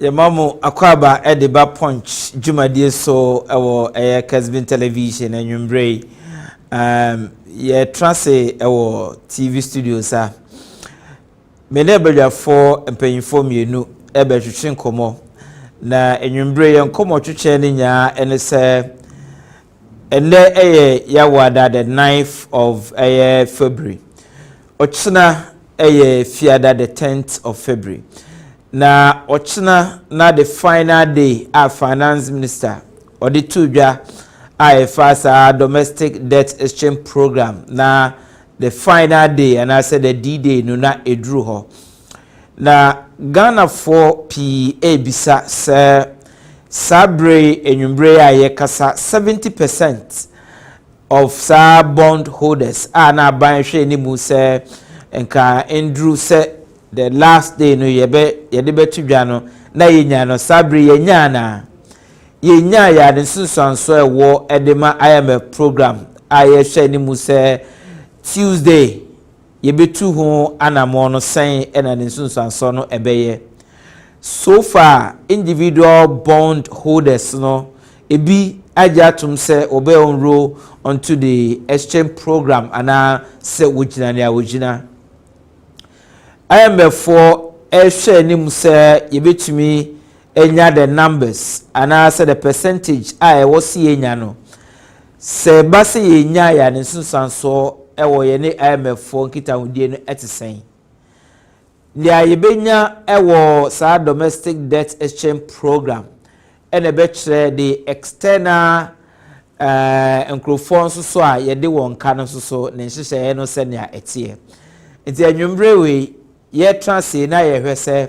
Yamamu akwaba ediba punch jumadie so ewo Kessben television enwumbre ye trance ewo TV studios a mene bedwafo empanyinfo mienu ebetwetwe nkomo na enwumbre ye nkomo twetwe ne nya ene se ene yawada the 9th of February ochina fiada the 10th of February na ochina na the final day a finance minister or the tudwa a fasa domestic debt exchange program na the final day and I said the D-day no na edru ho na Ghana for PA bisa se sabre enwumbre a ye kasa 70% of sa bond holders na ban hwe ni mu se enka endru se the last day no yede betudwa no na yenya no sabre yenya na yenya ya de sunsanso ewo edema IMF program aye hwe ni mu se Tuesday yebetu ho anamo no sen ena de sunsanso no ebeye so far individual bond holders no ebi ajatum se obe enroll onto the exchange program ana se wojina ne awojina IMF for ehwe ni mu se yebetumi enya the numbers ana se the percentage a was yenya no se base yenya ya ne sunsanso ewo ye ne IMF for nkita hodie no etesen lia yebenya ewo sa domestic debt exchange program ene betre the external microphones so a yede won ka no so ne nhyehyɛ no se ne a etie nti anwumbre we ye transe na ye hwese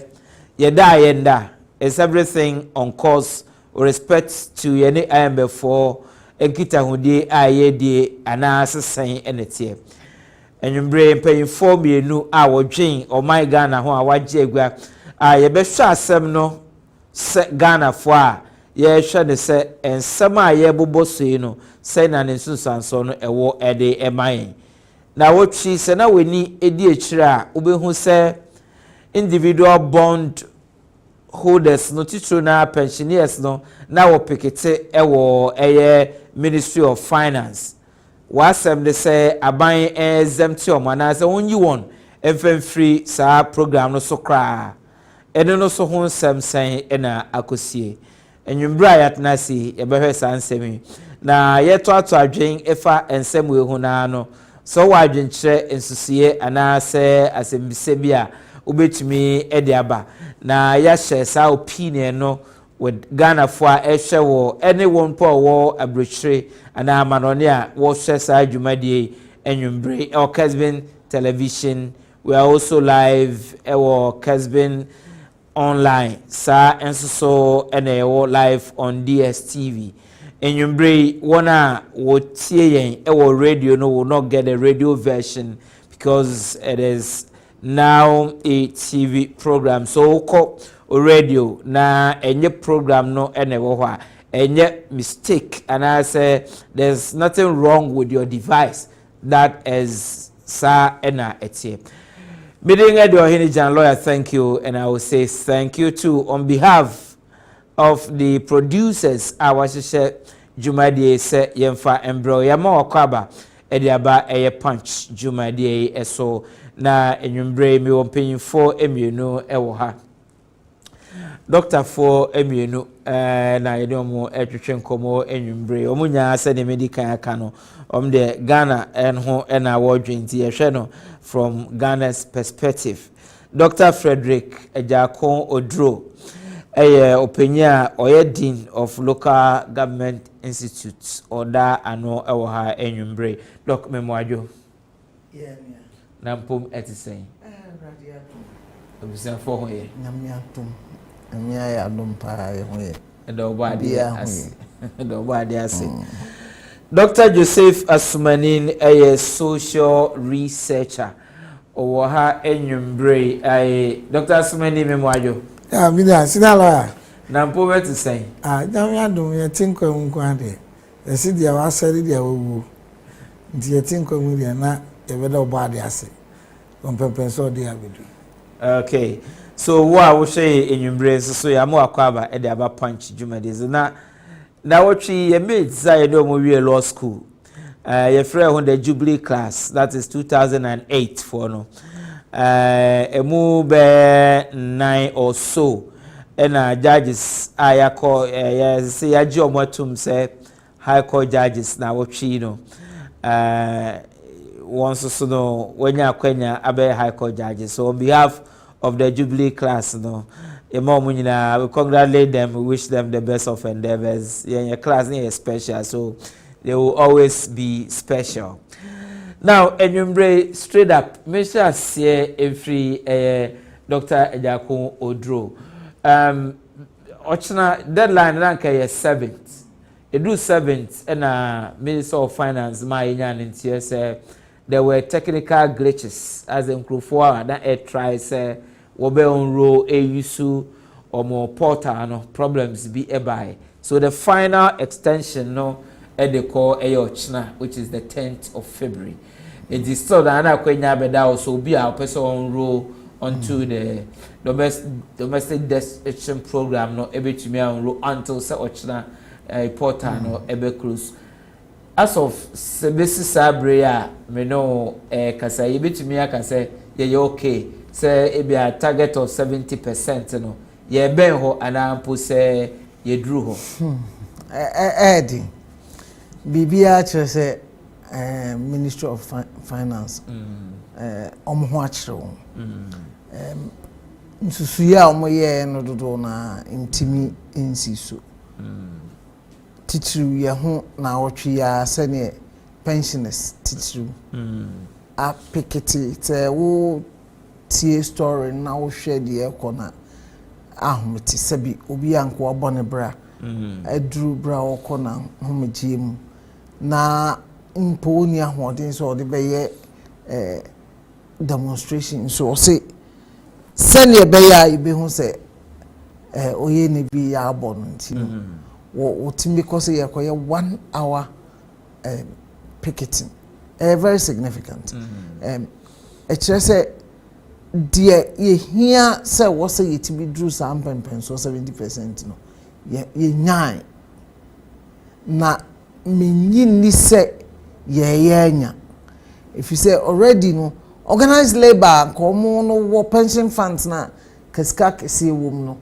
ye da yenda is everything on course with respect to ye ne IMF for enkita hodie a ye die ana asesen enetie enwumbre mpanyinfo mienu a wodwen o my Ghana ho a waje agua a ye behwe asem no se Ghana fo a ye hwe ne se ensem a ye bobosoi no se na ne sunsanso no ewo ede eman na wotwi se na weni edi ekira obehu se individual bond holders no titro na pensioners no na wo pikete ewo Ministry of Finance wasem de se aban exempt o mana se wonyi won free sa program no so kra ene no so ho nsem sen ena akosie enwumbra yatna si ebehwe sa nsemi na yeto ato adwen efa ensem we hu na no so wa adwen kire ensusie ana se asembise bia obetumi ede aba na ya share sa opinion no with Ghana for ehwe wo anyone po wo abrochire ana manone a wo share sa adwumadie enwumbre o Kessben television. We are also live Kessben online sa enso ene wo live on DSTV enwumbre wona wo tie yen radio no will not get a radio version because it is now a TV program so ko radio na enye program no ene wo ha enye mistake and I say there's nothing wrong with your device that is sa ena etie meeting at the Ohene Gyan lawyer, thank you, and I will say thank you too on behalf of the producers. Our share Jumadie se yemfa embro yama wakwaba ediaba eye punch Jumadie eso na enwumbre mi wompanyinfo emienu ewo ha Doctor for emienu na yedomo etwetwe nkomo enwumbre omunya se de medical aka no de Ghana enho ena wodwenti yehwe no from Ghana's perspective. Dr. Frederick Ejakon Odro openya oye dean of local government institutes oda ano ewo ha enwumbre doc memwajo nampom etisen obisa fo ho ye nyamyatum amia ya dompa ye ho ye do body ase Dr. Joseph Asumanin a social researcher owo ha enwumbre Dr. Asumanin memwajo Vida sinala na mpo wetu sen nyamyadum ye tinkwa nkwade esi dia wasari dia wowu nti ye tinkwa mu dia na ye beda obade ase ompempenso dia bedu. Okay, so wo hwe enwumbre so ya mo akwaba e de aba punch jumades na wotwi ye mate say do mo wie law school ye frɛ ho the Jubilee class, that is 2008 for no emu be 9 or so and judges ayako say yaji omotum say high court judges na wotwi no once so no wenya akwanya abe high court judges. So on behalf of the Jubilee class no we congratulate them, we wish them the best of endeavors. Your class is special, so they will always be special. Now, enumbre straight up, Mr. Sie every Dr. Ejako Odro. Ochna deadline ranka is 7th. It do 7th, and Minister of Finance, my in say there were technical glitches as in Krufua that it tries wobe on row AUSU or more portal no problems be by. So the final extension no they call Ochna, which is the 10th of February. It is still that I also be our person on row onto the domestic destruction program no ebe to me on row until se Ochna portal no ebe close. As of Sebesi Sabria, me know kasa ebe to me aka say ye okay. Say it be a target of 70%, no. Ye ben ho anampo say ye drew ho. Eddie. Bibia say Ministry of Finance. Ho achiro. Nsusuya omo ye no dodo na intimi insiso. Titru ye ho na wotwe ya sene pensioners titru. A piketi te wo tie story na wo hwe de ekona ahomti sabi obi anko abone bra aduru bra okona homegye mu na mpo ni ahoden so de beye demonstration so say sene beya ibe hu se Ohene bi ya abon nti wo timi ko se yekoye 1 hour picketing very significant kire se dear ye here say what say it be drew some so 70% no ye nyan na menyi ni say ye nya if you say already no organized labor komo no wo pension funds na kaska kese wom no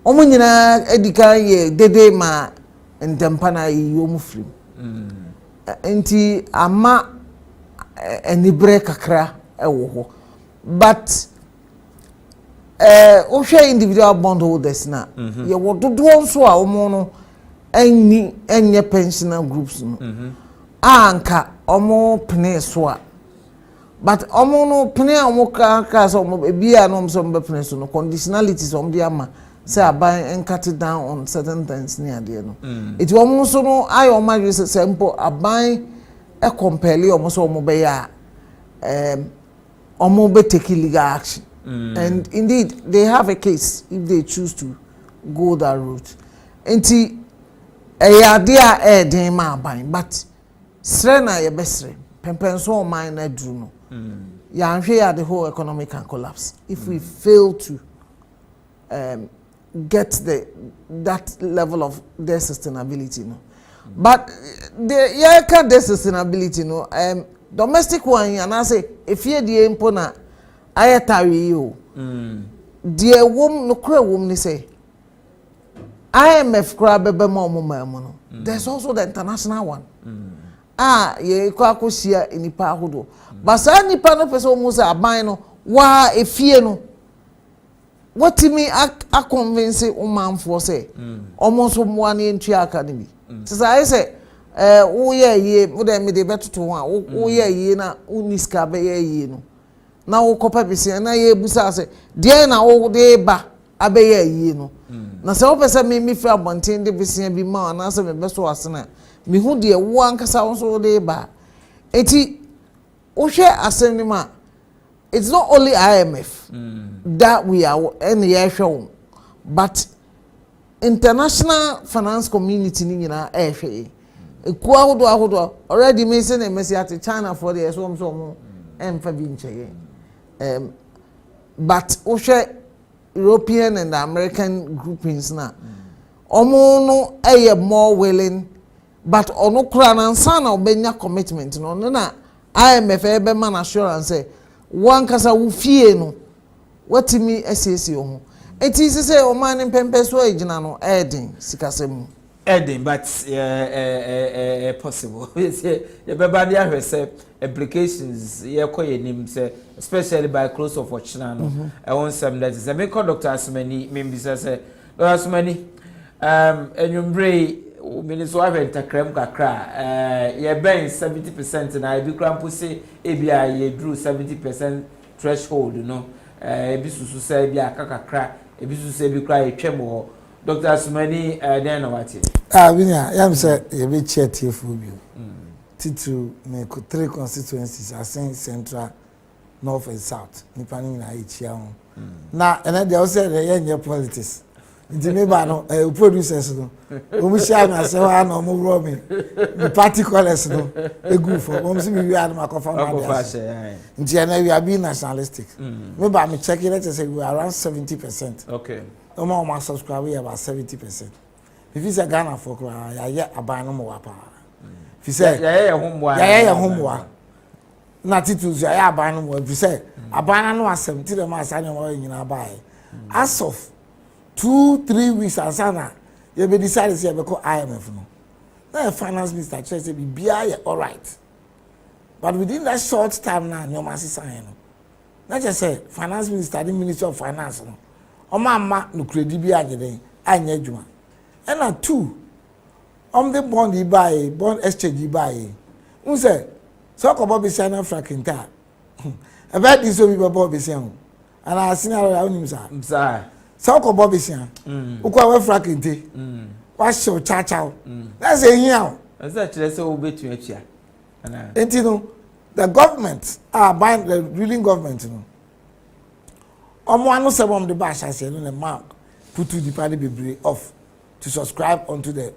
omo nyina edika ye dede ma ndempa na yom free enti ama enibre kakra ewo ho but ohwe individual bondholders na ye wododo nso a omo no enye pensioner groups no anka omo pene so a but omo no pene omo ka so omo bia no so omo pene so no conditionalities omo dia ma say aban and cut it down on certain things near there no it omo so no ayo ma use simple aban e compel omo so omo be ya omo be take legal action. And indeed, they have a case if they choose to go that route. Enti dia den ma ban, but srena ye besre pempenso man na dru no. Ya nhwe ya the whole economy can collapse if we fail to get that level of their sustainability no. But the yeah can their sustainability no domestic one and I say if you the impo na ayatari yo dear wom no kra wom ni say IMF kra bebe ma no there's also the international one ye ko akosia enipa ahodo but sa nipa no pese omo say aban no wa efie no what me a convince man for say almost one into academy. So I say, oh yeah, ye, would I me the better to one, oh yeah, ye na uniska be ye no. Now o kopa bisi na ye busa say, dear na o de ba abeye ye no. Na se o pese me fra bonten de bisi bi ma na se me beso asena. Me hu de wo ankasa wo so de ba. Eti o hwe asem ma. It's not only IMF that we are in the show, but international finance community ni na ehwe. Eku ahodo already me say na mesi at China for the so emfa bi ncheye. But ohwe European and American groupings na omo no eye more willing, but ono kura na nsa na obenya commitment no na IMF ebe man assurance say one kasa wo fie no watimi asiesie ho enti se o man mpempe so agina no edin sikasem edin but possible ye beba dia hwese applications ye koyenim say especially by close of ochina no I want some that is me call Dr. Asmani membisa say Dr. Asmani enwumbre minister of enterkrem kakra ye ben 70% na ebi krampo say ebia ye drew 70% threshold no ebi susu say ebia kakra ebi susu say ebi kra ye twem ho Dr. Asmani den na wati winya yam say ye be chair tfu bio titu me 3 constituencies asin central north and south nipa ni na echi ho na ene de o say ye nye politics nti me ba no producers no o share na say wa na o mo ro me the party colors no egu for o see me we are na kofa na dia nti na we are being nationalistic me ba me check it say we are around 70%. Okay o ma subscribe we about 70%. If you say Ghana for ya aban no mo wa pa if you say ya homwa na titus ya aban no mo if you say aban no 70 dem asanya mo nyina bai as of 2-3 weeks asana you be decide say be call IMF no na finance minister say be bia all right but within that short time now no ma sign no na just say finance minister the minister of finance no o ma no credit bia ageden anya adwuma and na 2 the bond you buy bond exchange you buy who say so ko bobi say na frakinta about this so we bobi say and I seen how you say so ko bobi say ukwa we frakinta wa show cha cha that's say here as that say we betu atia and you know the government buying the ruling government no anu say bom the bash say no the mark put to the party be off to subscribe onto the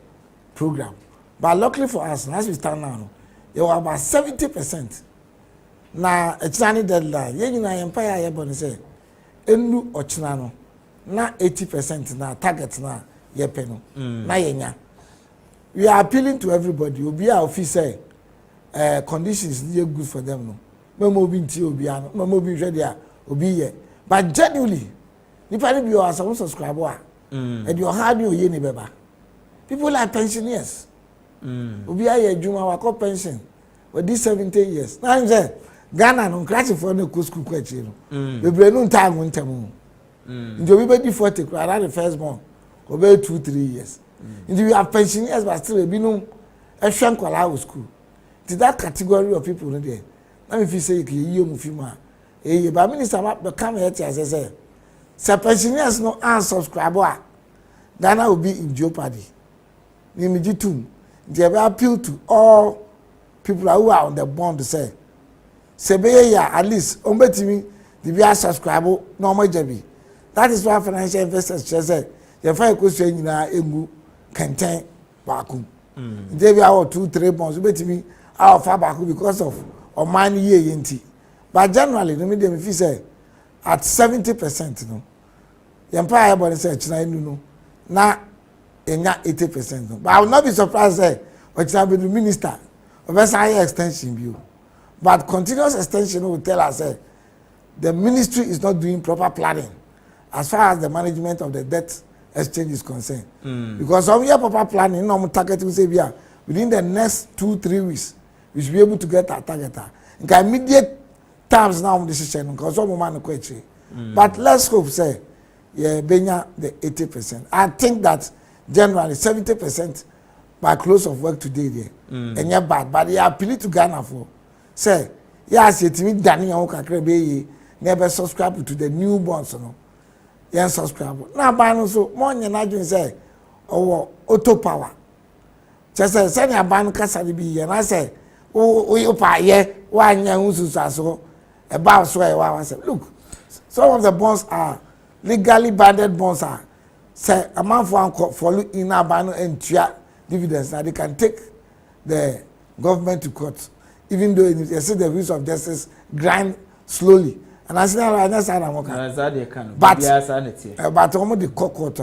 program. But luckily for us, as we stand now, you are about 70%. Now, it's not deadline. You know, empire, you're going to say, Enu Ochinano, na 80% na target na yepeno. Na yenya. We are appealing to everybody. Obi a officer conditions are good for them. No, memo binti obi ano, memo bin ready obi ye. But genuinely, if I be your subscriber. And you hard you ye ni beba. People like pensioners. Obi aye adwuma wa call pension. With these 70 years. Now I'm saying Ghana no crash for no school kwachi no. Bebre no time ntemu. Njo we be di 40 around the first born. Go be 2-3 years. Njo we have pensioners but still be no ehwe nkwala school. To that category of people no there. Now if you say you mu fi ma. Ba minister ma come here to say so pensioners no unsubscribe Ghana will be in jeopardy. They appeal to all people who are on the bond to say at least umbetimi the be subscribe normal JB. That is why financial investors just say the five question na emu kenten baku. They be our 2-3 bonds umbetimi our far baku because of money ye yenti. But generally no medium if you say at 70% no. The empire body say China no na enya 80% no. But I will not be surprised say China be the minister of higher extension view. But continuous extension will tell us say the ministry is not doing proper planning as far as the management of the debt exchange is concerned. Because some year proper planning no target will say within the next 2-3 weeks we should be able to get our target. In immediate terms now decision because some man question. But let's hope say yeah, benya the 80%. I think that generally 70% by close of work today there. And yeah, bad, but they appeal to Ghana for say, yes, it me Danny Okakre never subscribe to the new bonds, no. Yeah, subscribe. Now, ban so more than I say, oh, auto power. Just say, send your ban Cassadi be, and I say, oh, we opa, yeah, one young so about so I say, look, some of the bonds are legally banded bonds are say a man for in a ban and dividends that they can take the government to court, even though they say the rules of justice grind slowly. And I say, I say, I'm okay. But almost the court,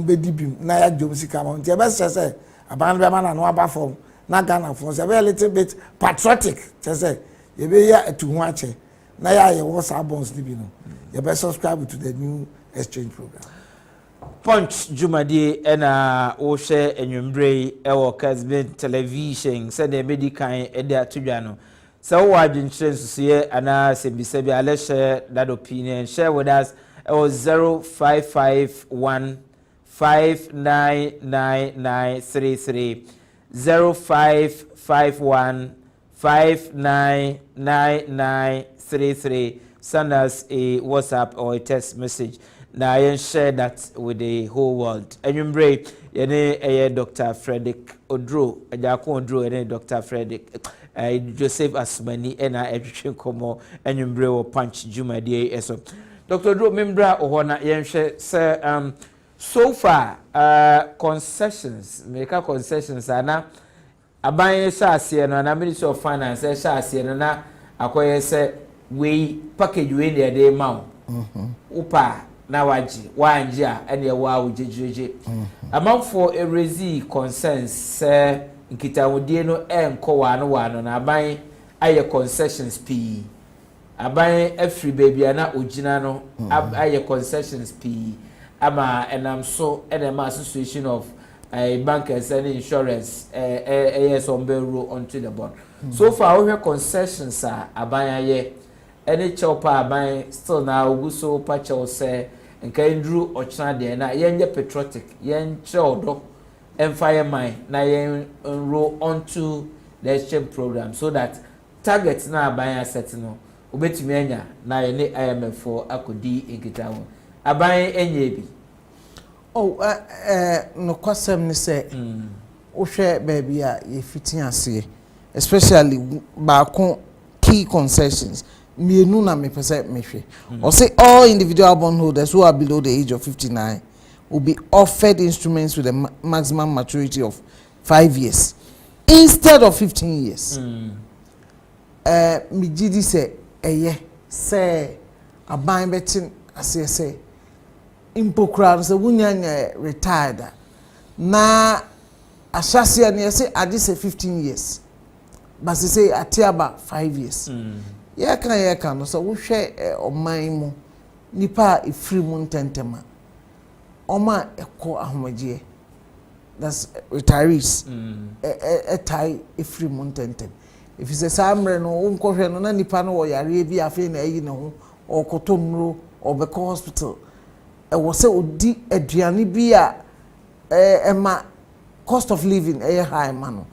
be deep, Naya Jomsi come on. The best say, a band man and no about form, not Ghana for a very little bit patriotic. Say, you be here to watch it. Naya, you was our bonds, you best subscribe to the new exchange program. Punch Jumadi ena o share enyumbre ewo Kessben television said the medical ede atudwa so wo adwenkyere nsusuye ana sebisebi ale share that opinion share with us 0551 599933 0551 599933 send us a WhatsApp or a text message. Now I share that with the whole world. Enyumbre yene Dr. Frederick Odro, Ejako Odro yene Dr. Frederick Joseph Asmani ena edwetwe komo enyumbre wo punch Jumadi eso. Dr. Odro membra ohona yenhwe say so far concessions make concessions ana aban sha ase no na Ministry of Finance sha ase no na akoye say we package we dey ma upa na waji wanje a ene wa wujejeje amanfo erezi concerns nkitawodie no enko wa no na aban aye concessions p aban afri baby na ogina no aye concessions p ama enam so enema association of bankers and insurance somebero onto the board so far we concessions aban aye any chopa aban still na oguso pacho say nka ndru ochina de na yenye patriotic yen chodo fire mine na yen enroll onto the exchange program so that target na aban set no obetumi anya na ye ne IMF for akodi nkitawo aban enye bi no kwasem ni say ohwe baby a ye fitin ase especially baako key concessions mienu na me pese mehwe or say all individual bondholders who are below the age of 59 will be offered instruments with a maximum maturity of 5 years instead of 15 years. Mi gidi say say aban betin ase say impokra say wunya retired na ahyase na say ade say 15 years but say atiaba 5 years. Ya kan no so wo hwe oman mu nipa efiri mu ntentema oma eko ahomagie that's retirees tai efiri mu ntentem if is a samre no unkohwe no na nipa no wo yare bi afi na ayi ne ho okotomro obeko hospital wo se odi aduane bi a ema cost of living high man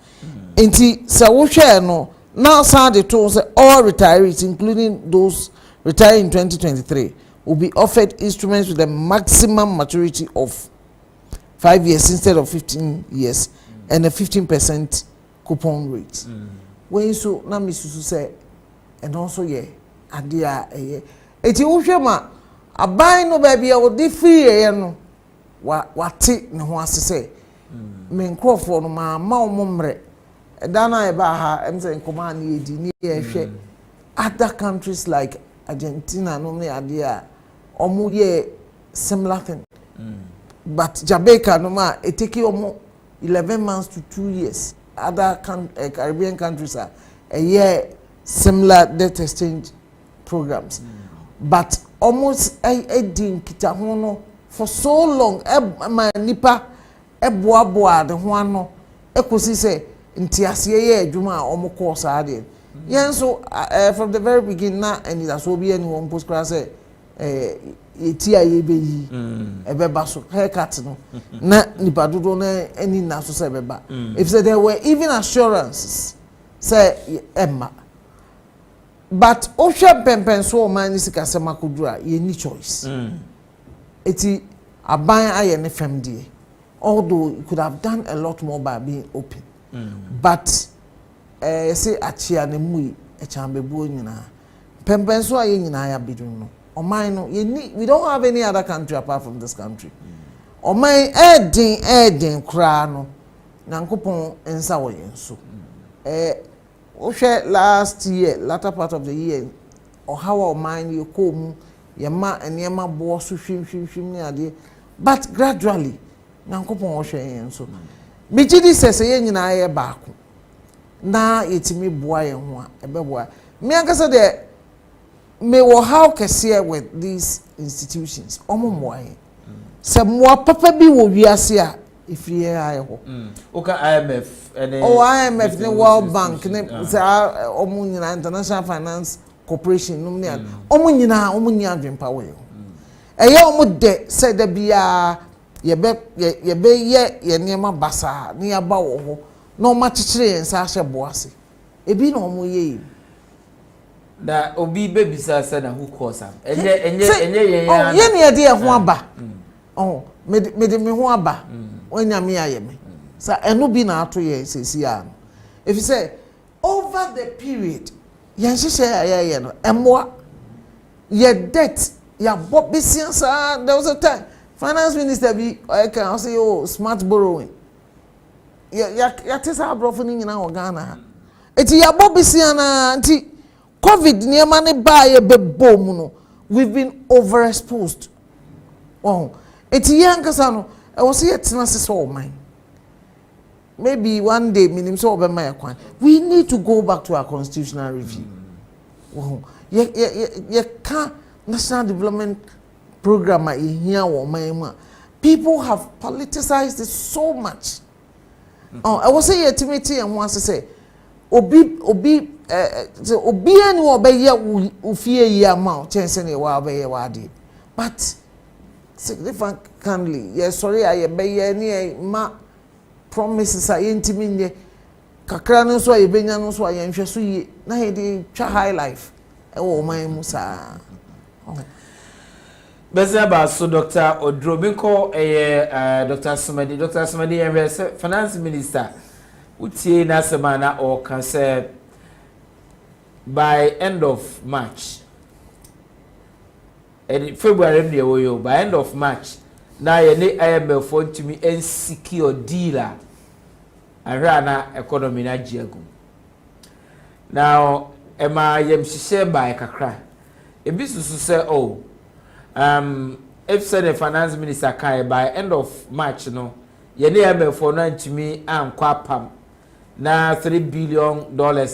enti se wo hwe no now, the tools all retirees, including those retiring in 2023, will be offered instruments with a maximum maturity of 5 years instead of 15 years and a 15% coupon rate. When so now Mrs. say, and also idea eti uhwema aban no baby a wodi free no what ne ho ase say me nkrofo no ma omomre Dana Ebaha, Emsen Command, Yedi, other countries like Argentina, normally idea, or similar thing. But Jamaica, no ma, it take you 11 months to 2 years. Other Caribbean countries are a year similar debt exchange programs. But almost a din kitahono for so long, my nipa, boa, the one no, ekosi say. Nti asiye adwuma omo course ade yen so from the very beginning na and that so be anyone post class say eti a ye be yi ebeba so haircut no na nipa dodo na ani na so say beba if say there were even assurances say emma but ohwe pempen so o man sika se makodura ye ni choice eti aban aye ne fam die although you could have done a lot more by being open but say achia ne mu e chambebu nyina pempen so aye nyina ya bidun no Oman no we don't have any other country apart from this country. Oman edin kra no Nyankopon ensa wo yenso. Last year, latter part of the year, or how Oman you come yema enema bo so hwim ne ade. But gradually Nyankopon wo hwe yenso. Mijidi sese ye nyina ye baako. Na yetimi boa ye ho a ebeboa. Me ankasa de may we how kese with these institutions omo moye se mo papa bi wo wiase a ifie aye ho oka IMF IMF ne World Bank ne omo nyina International Finance Corporation num ne omo nyina omo nya adwempa we eye omo de se da bia ye ye niema basa ne ya ba wo ho na omo chichire yensa ahye boase ebi na omo ye da obi bebisa say na who cause am enye ye ne de ho aba me ho aba onya me aye me sa eno bi na ato ye sesi a if you say over the period ye nhye ye no emwa ye debt ya bobisiansa there was a time finance minister bi I can say oh smart borrowing ya tesa abrofo ni nyina o Ghana eti ya bobisiana anti COVID niema ne ba ye bebo mu no we've been overexposed. Oh, eti yankasa no e wo se yetena se so man. Maybe one day minim so obema yakwan. We need to go back to our constitutional review. Oh, ye ka national development program here wo man mu. People have politicized it so much. Oh, I was say yetimiti and one say obi ani wo be ye ufie yi ama chense ne wa be ye wade but significantly yes sorry aye be ye ne ma promises a yentimi nye kakra no so aye benya no so aye nhwe so yi na he dey twa high life e wo man mu sa Beza ba so Dr. Odrobinko Dr. Sumadi finance minister utie na semana or can say by end of March and February by end of March na ye ne IMF for to me insecure dealer arana economy na jiagu now ema yem hihye by kakra ebisusu say oh if said the finance minister kai by end of March no ye ne IMF for na ntimi ankwa pam na $3 billion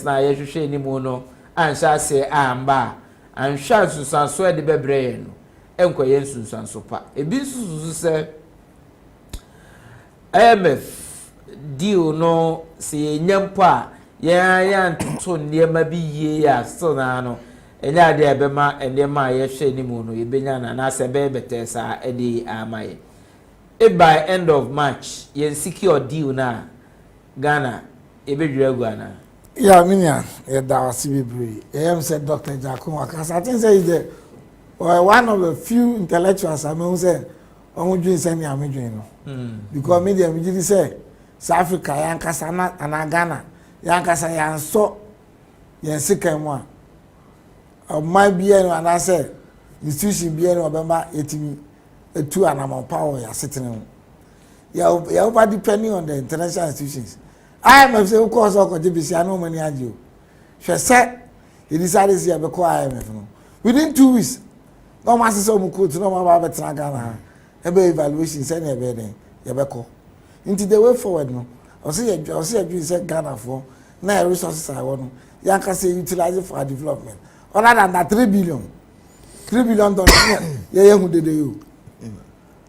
na ye hwehwe ni mu no ansha se amba ansha susanso de bebre no enkoye nsunsanso pa ebi nsusu se IMF deal no se nyampa ya ntuto niema bi ye ya so na no enya de ebema enema ye hwe ni mu no ye benya na se be betesa edi amaye by end of March ye secure deal na Ghana Ghana. Yeah, Minya, that Sibibu. I said Dr. Jakuma. I think say the one of the few intellectuals I mean say, "I'm doing semi I'm doing because media immediately say, South Africa, Yankasa and Ghana, Yankasa yan so yan second one. My BN and I said, institution BN Obama 80 2 and I'm power ya sitting. Yeah, over depending on the international institutions. IMF say of course I no money ajo. She said he decided to be call IMF no. Within 2 weeks, no master so mu quote no ma ba betra Ghana. Ebe evaluation say na be den ye be call. Into the way forward no. I say Ghana for na resources I want. Yanka say utilize for development. Other than that $3 billion. $3 billion yeah who did you.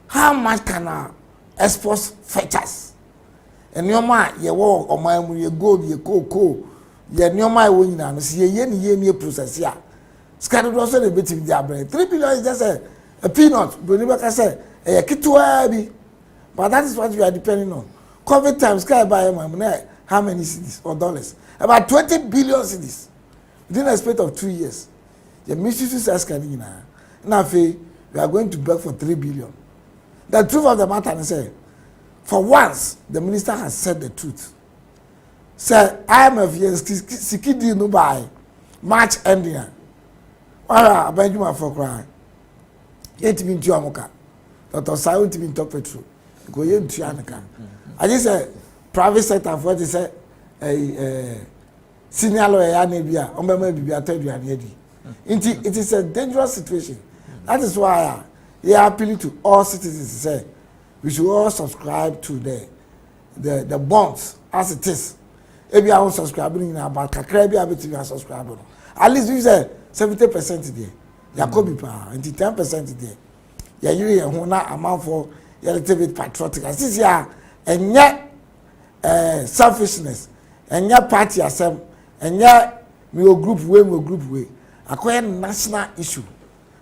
How much can our exports fetch us? And your mind, ye walk or my ye gold, ye cocoa, ye near my wing, and see ye process ya. Scandal also the bit of the 3 billion is just a peanut. But you can say a kitwabi. But that is what we are depending on. COVID times sky buy how many cities or dollars? About 20 billion cities within a space of 2 years. The misuse is scanning now. We are going to beg for 3 billion. The truth of the matter is say, for once, the minister has said the truth. Say, IMF yes, Sikidi no buy March ending. Wala Benjamin for cry. Yet me to Amoka. Dr. Sayo to be top petrol. Go yen to Anaka. I just say private sector for this senior lawyer Anabia, Ombema Bibia tell you it is a dangerous situation. That is why we are appealing to all citizens to say we should all subscribe to the bonds as it is. If you are subscribing in about Kakrebi, I bet you are subscribing. At least we say 70% there. Yakobi pa, and 10% there. Yeah, you are not amount for a little bit patriotic. As this year, and yet selfishness, and yet party assembly, and yet we will group way. Acquire national issue.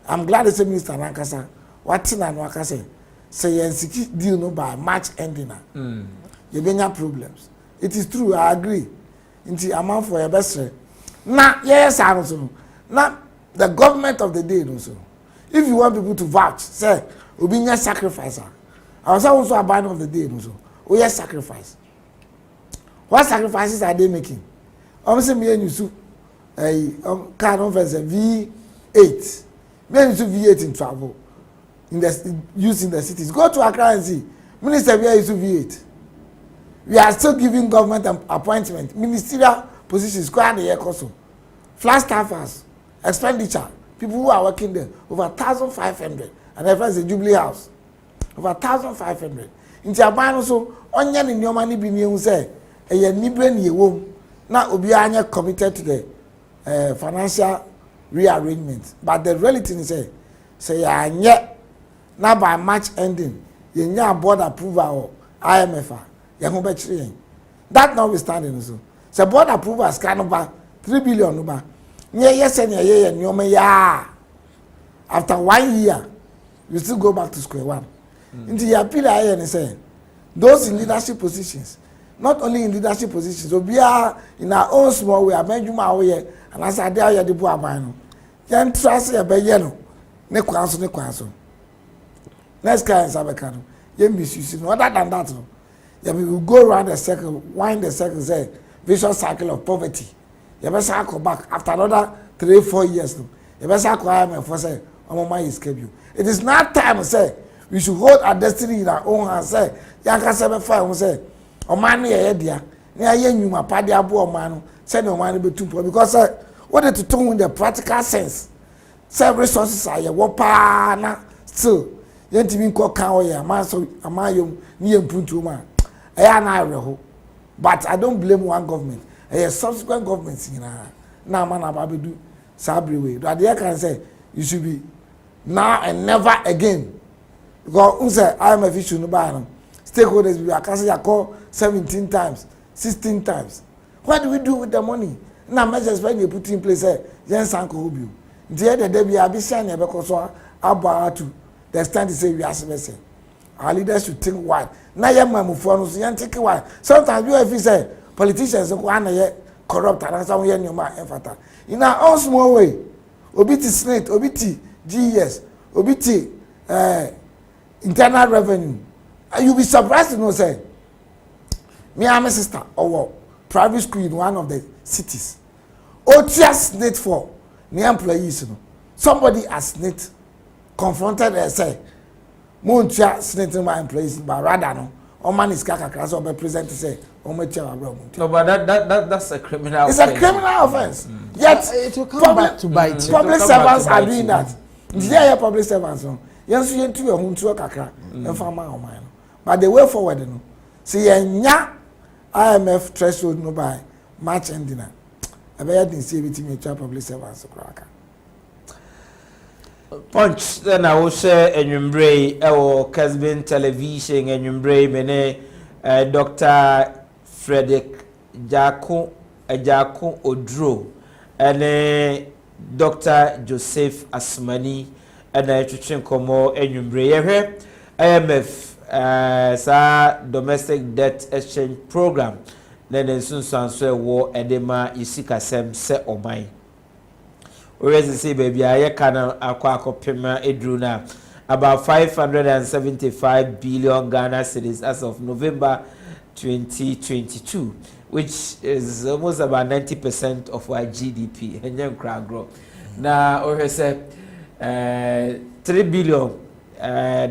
I'm glad the same Minister Nankasa, what Tina Nwakase say and deal no by March ending. You have problems. It is true, I agree. Into amount for your best friend. Now, yes, I also. Now, the government of the day also. If you want people to vouch, say, we be sacrificer. I was also a band of the day also. Oh, yes, sacrifice. What sacrifices are they making? Obviously, me and you car conference V8. Me and you V8 in travel. Using the cities. Go to Accra and see. Minister, we are using V8. We are still giving government appointment, ministerial positions, quite the year also. Flash staffers, expenditure, people who are working there, over 1,500. And the first is Jubilee House, over 1,500. In Japan also, onion in your money being used, a Nibren ye womb. Now, Obianya committed to the financial rearrangement. But the reality is, say, yet, now by March ending, you need board approval or IMF. That notwithstanding also. So board approval is kind of 3 billion over. Yes and yeah. After 1 year, you still go back to square one. Into your appeal and say those in leadership positions, not only in leadership positions, so we are in our own small way, and as I dare the boy man. Can trust a bayano. Ne kwaso. Next guy is Abacano. You misuse no other than that. Yeah, we will go around the circle, wind the circle, say, vicious cycle of poverty. You better cycle back after another 3-4 years. You better cycle IMF for say, Mama is schedule. It is not time to say, we should hold our destiny in our own hands. Say, Yanka 75 say, O man, yeah, dear. Near you, my party, abu, man, send no money be too poor because what to tone in the practical sense. Some resources are your wapana still. You don't even call Kawa, man, so am I near Puntu man. But I don't blame one government. Subsequent governments now man ababedu sabri way. That they can say you should be now and never again. Because unse IMF issue no buy stakeholders we are cancelling call 17 times, 16 times. What do we do with the money? Now measures when you put in place yen sanko obi. The day we are be saying because about to the extent to say we are servicing. Our leaders should think wide. Now, young man, think wide. Sometimes you have to say politicians are corrupt and some young man. In our own small way, Obiti Senate, Obiti GES, Obiti internal revenue. You'll be surprised to know, say, me and my sister, or private school in one of the cities. Otia Senate for the employees. Somebody as Senate confronted and say, Muntia Senate my employees, but rather no. Oman is kaka so be present to say no, but that's a criminal it's offense. A criminal offense. Yet it will come back to bite. Public servants are doing that. Yeah, public servants no. Yes, you into your home to kakra and farmer oman. But the way forward no. See nya IMF threshold no by March ending. I be didn't see everything to public servants kraka. Punch then I will share enumbrate our Kessben television enumbrate mene Dr. Frederick Jako Odro and Dr. Joseph Asmani and I komo enumbre yehwe IMF sa domestic debt exchange program then sunsanso wo edema isika sem se oman whereas say baby ayeka na akwa akopema edru na about 575 billion Ghana cedis as of November 2022, which is almost about 90% of our GDP. Now, we say $3 billion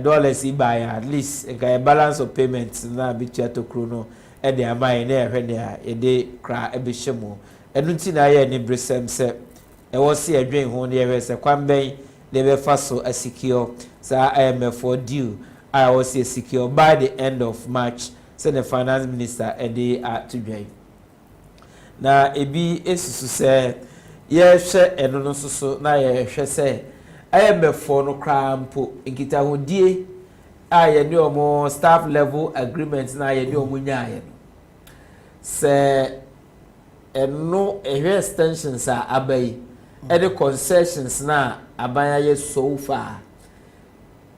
dollars buy at least a balance of payments na bitia to chrono and the amount na when they cry a bishamo. And until I any brisem se I was see a drain home there is a kwambe never fast so a secure. So IMF for due. I was say secure by the end of March. So the finance minister a day at today. Now ebi esusu say yes and no so na ye hwe say IMF for no crampo nkita hodie a ye ne omo staff level agreement na ye ne omo nyaye no. Say eno ehwe extensions a abai any concessions na abaya ye so far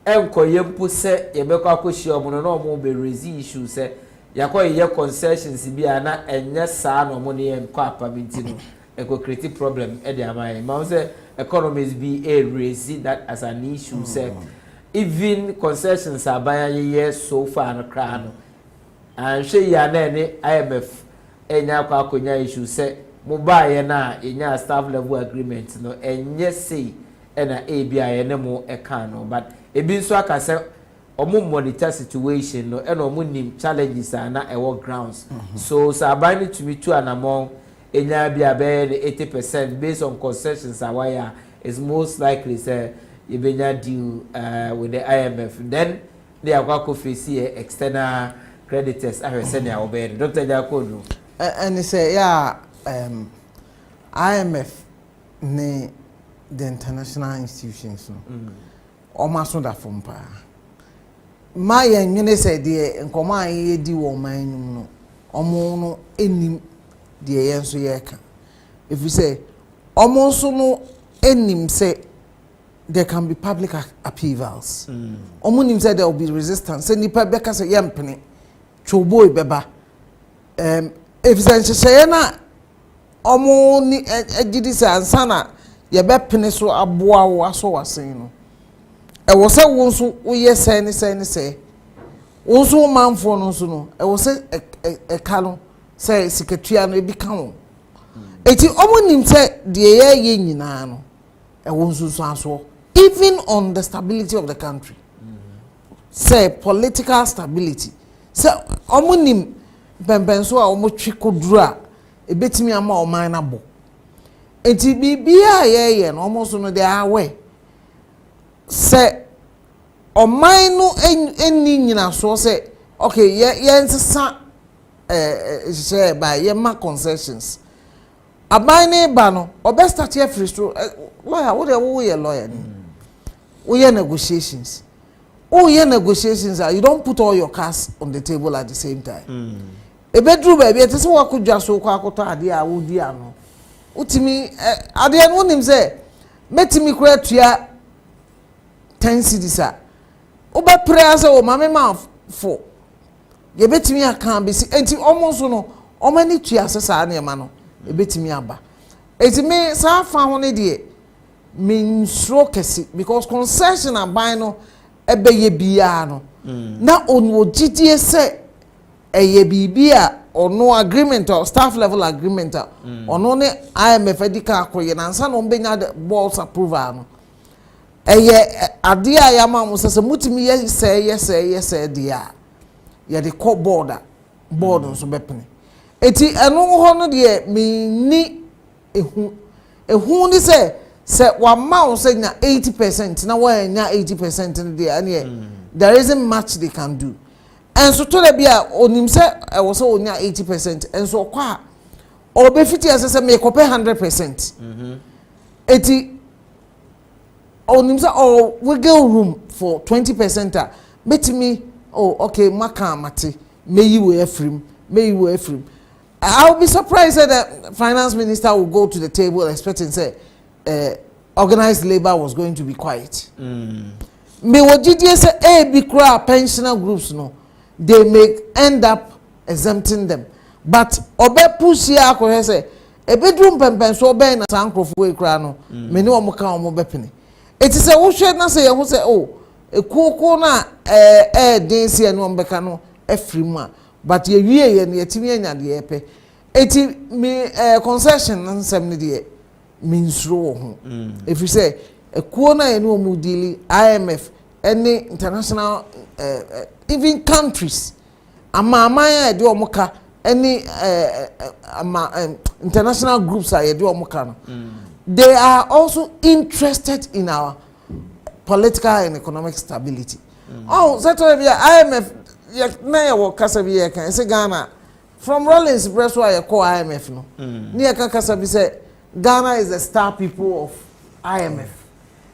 enko yempu se yebekọ akohie omo no omo be raise issue se yakọ ye concessions bi ana enye saa no mo ne enko apamenti no eko create problem e dey amai ma say economies be a raise that as an issue se even concessions abaya ye so far no kra no and hwe ya na ne IMF enya akonya issue se mo ba ye na enya staff level agreement no enye say ena ABI ene mo eka no but ebi nso aka se omo monitor situation no ena omo nim challenges na ewo grounds so sabani to me to anamon enya bia be 80% based on concessions awaya is most likely say ibenya deal with the IMF then they are going to face external creditors ahwese na obey Dr. Jakodu and say yeah IMF ne the international institutions no almost that from pa my nyene say de nkoma ye di wo man no omo no enim de yenso ye ka if you say omo so no enim say there can be public upheavals omo nim say there will be resistance say nipa beka say yempene choboy beba if say na omo ni ejidi say ansana ye be pene so aboa wo aso wasen no e wo se wo nso wo ye say ni say wo nso manfo no nso no e wo se e ka no say siketua no e bi ka wo eti omo nim say de ye nyina no e wo nso so aso even on the stability of the country say political stability say omo nim bembenso a omo twi kodura e betimi ama oman na bo enti bibia ye no omo so no they are aware say oman no eni nyina so say okay ye nsesa share by ye ma concessions abane ba no obe start here free store lawyer wo ye lawyer ni wo ye negotiations you don't put all your cards on the table at the same time e bedru ba bi etese wo akudwa so kwa akoto ade a wo di ano utimi ade no nim say metimi kura tua 10 cedis a obe prayer say o mame ma for ye betimi aka be si enti almost no o mani tua sesa na ema no e betimi aba enti me sa fa ho ne de me nsro kesi because concession aban no ebe ye bia no na onwo gidie se eye bibia ono agreement or staff level agreement ono ne IMF edika akoye na nsa no mbenya the board's approval no eye ade a ya ma mo sese mutimi yes dia ye the court board nso bepene eti eno ho no de me ni ehu ni se wa ma o se nya 80% na wa nya 80% ni de there isn't much they can do and so to the bia onim se e wo se onya 80% and so kwa obefiti asese me kope 100% eti onim se o wiggle room for 20% betimi oh okay maka mate meyi we afrim I'll be surprised that the finance minister will go to the table expecting say organized labor was going to be quiet. Me wajidie say be kura pensioner groups no, they may end up exempting them. But obe push here akọ say a bedroom pempen so obe na sankrofo we kura no, me ne omo ka omo bepene. It is a wo hwe na say you say oh, ekuoko na den se no ombeka no efri mu a, but ye wie ye na yetimi anya de epe. Eti me concession nsem ne de minsro ho. If you say ekuo na ye no omu deal IMF any international even countries ama de omuka any international groups are de omuka no, they are also interested in our political and economic stability. Oh, certainly IMF na ye wo kasa bi ye kan say Ghana from Rollins press why you call IMF no ni ye kan kasa bi say Ghana is the star people of IMF.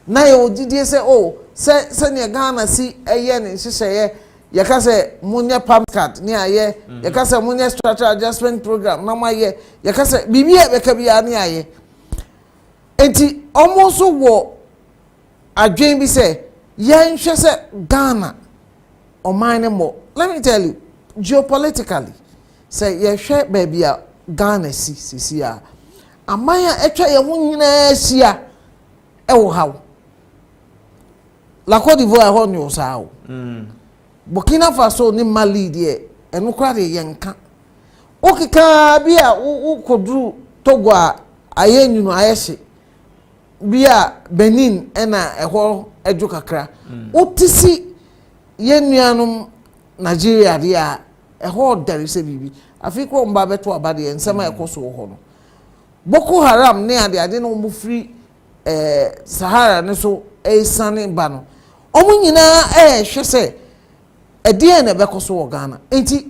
Na ye odidie say oh say ne Ghana si eye ne hyehyeye ye ka say munya pam card ne aye ye ka say munya structural adjustment program na maye ye ka say bibi e be ka bia ne aye enti almost wo adwen bi say ye nhwe say Ghana o mine mo. Let me tell you geopolitically say ye hwe baby a Ghana si a amaya etwa ye ho nyina sia e wo hawo la Côte d'Ivoire ho nyo sao Burkina Faso ni Mali de eno kwa de yenka okika bia wo kodru Togo a ayenyu no ayehye bia Benin ena eho eju kakra otisi yenuanum Nigeria de a eho dare se bibi afiko mba beto abade ensema ekoso ho no Boko Haram ne ade no mu free Sahara ne so esane ba no omu nyina hwe se edie na bekoso wo Ghana enti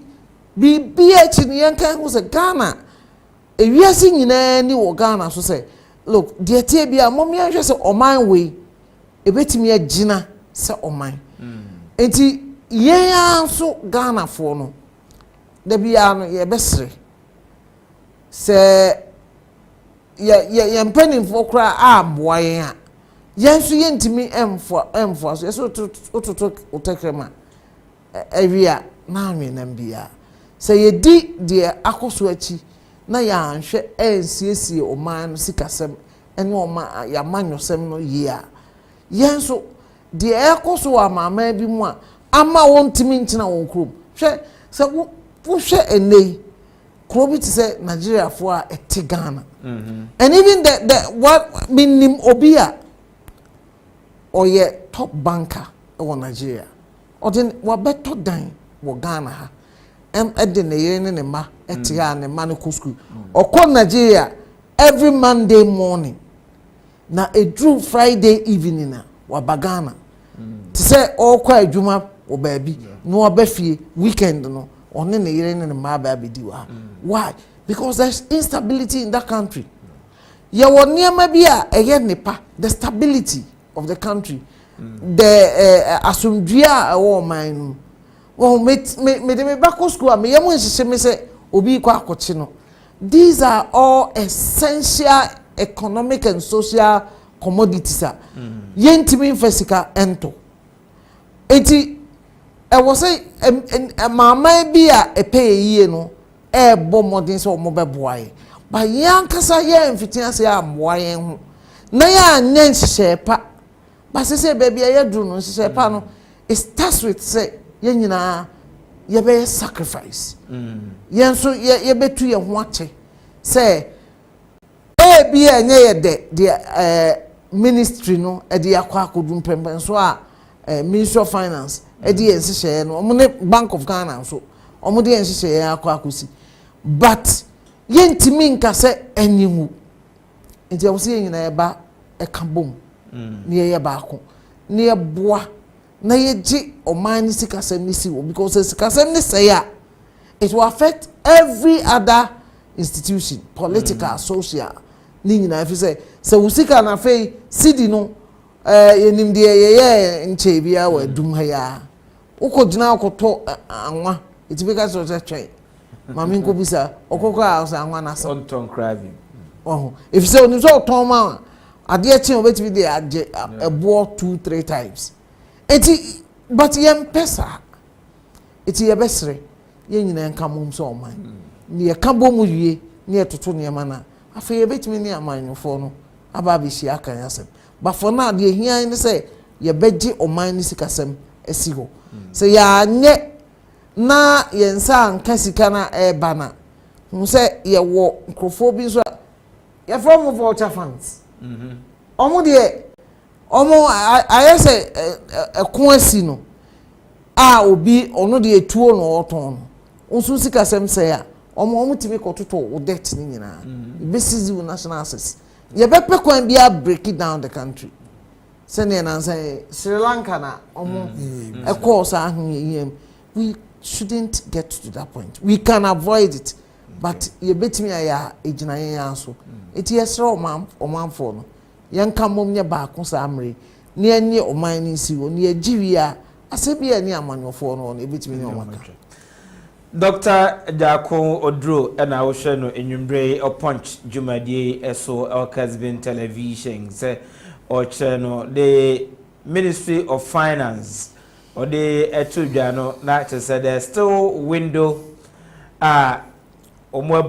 bibi echi ne yankan ho se Ghana ewiase nyina ni wo Ghana so se look die tie bia mom ya hwe se oman we ebetimi agina se oman enti yen anso Ghana fo no da bia no ye besre se ye mpanimfo kra amboa yen a yensu yentimi emfo so yeso ototo otekrema awia na anwenam bia se yedi de akoso achi na ya anhwe ensiesie oman no sikasem ene oma ya manyosem no yia yenso de ekoso amama bi mu a ama wontimi ntina won krom hwe se wo hwe enei krobi ti say Nigeria for a Ghana. And even the what minim obia or ye top banker or Nigeria or then what better than what Ghana ha edin ne yene ne ma etia ne ma ne school or call Nigeria every Monday morning na a true Friday evening na wa bagana to say all kwa adwuma o baby no abafie weekend no one ne yere ne ma ba bedi wa. Why? Because there's instability in that country. Ya woniema bia eye nipa the stability of the country. The asumdua wo man. Well me de back school me yemu nhihye me say obi kwa akoche no. These are all essential economic and social commodities. Yentimi mfasika ento. Enti I was say mama bia epeye yie no bo modern so mo be boaye ba yan kasa ye mfitia se amoaye ho na ya nyen hyepa ba se baby ya duru no hyepa no it starts with say ye nyina ye be sacrifice yen so ye betu ye ho ache say bi enye ye de ministry no e de akwa akodum pempen so a Ministry of Finance e de hyehyɛ no omo ne Bank of Ghana so omo de hyehyɛ akwa akosi but yentimi nka se enyimu nti o se nyina eba e ka bom ne ye ba ko ne ye boa na ye gi oman ni sikasem ni si wo because sikasem ni say ya it will affect every other institution political social ni nyina fi say se usika na fe sidi no yenim de ye nche bia wa dum ha ya ukodina akoto anwa itibika so twa mami nko bisa okoko a so anwa na so onton krabi if so ni so ton ma adeɛ kyen obetumi de agye ɛboɔ 2-3 times eti but yɛn pesa eti yɛbɛsere yɛn nyinaa nka mom so ɔman ne yɛka bɔ mu wie ne yɛtoto nneɛma na afei yɛbɛtumi ne amanyɔfoɔ no aba abɛhyia aka yɛasɛm bafo na deɛ hia ne sɛ yɛbɛgye ɔman ne sikasɛm asi hɔ sɛ yɛanyɛ na yɛnsa anka sika na ɛba na hu sɛ yɛwɔ nkurɔfoɔ bi nso yɛfrɛ mo vulture funds ɔmo deɛ ɔmo ayɛ sɛ ɛko asi no a obi ɔno deɛ tuo no ɔtɔn no nso sikasɛm sɛ a ɔmo timi kɔtoto wo debt ni nyinaa besizi wo national assets yɛbɛpɛ kwan bi a break it down the country sɛnea nansa Sri Lanka na ɔmo ɛkɔɔ saa ahoyɛyɛm we shouldn't get to that point we can avoid it but yɛbɛtumi ayɛ egyina yɛn aso eti yɛsrɛ ɔmanfoɔ no yɛnka mmom nyɛ baako saa mmere ne yɛnyɛ ɔman ne nsi hɔ ne yɛgye wie a asɛ bi a ne amanyɔfoɔ no yɛbɛtumi ne ɔmaka Dr. Jako Odro and I was showing in Punch Jumadie eso or Kessben television say or channel the Ministry of Finance or the Etujano not to say there's still window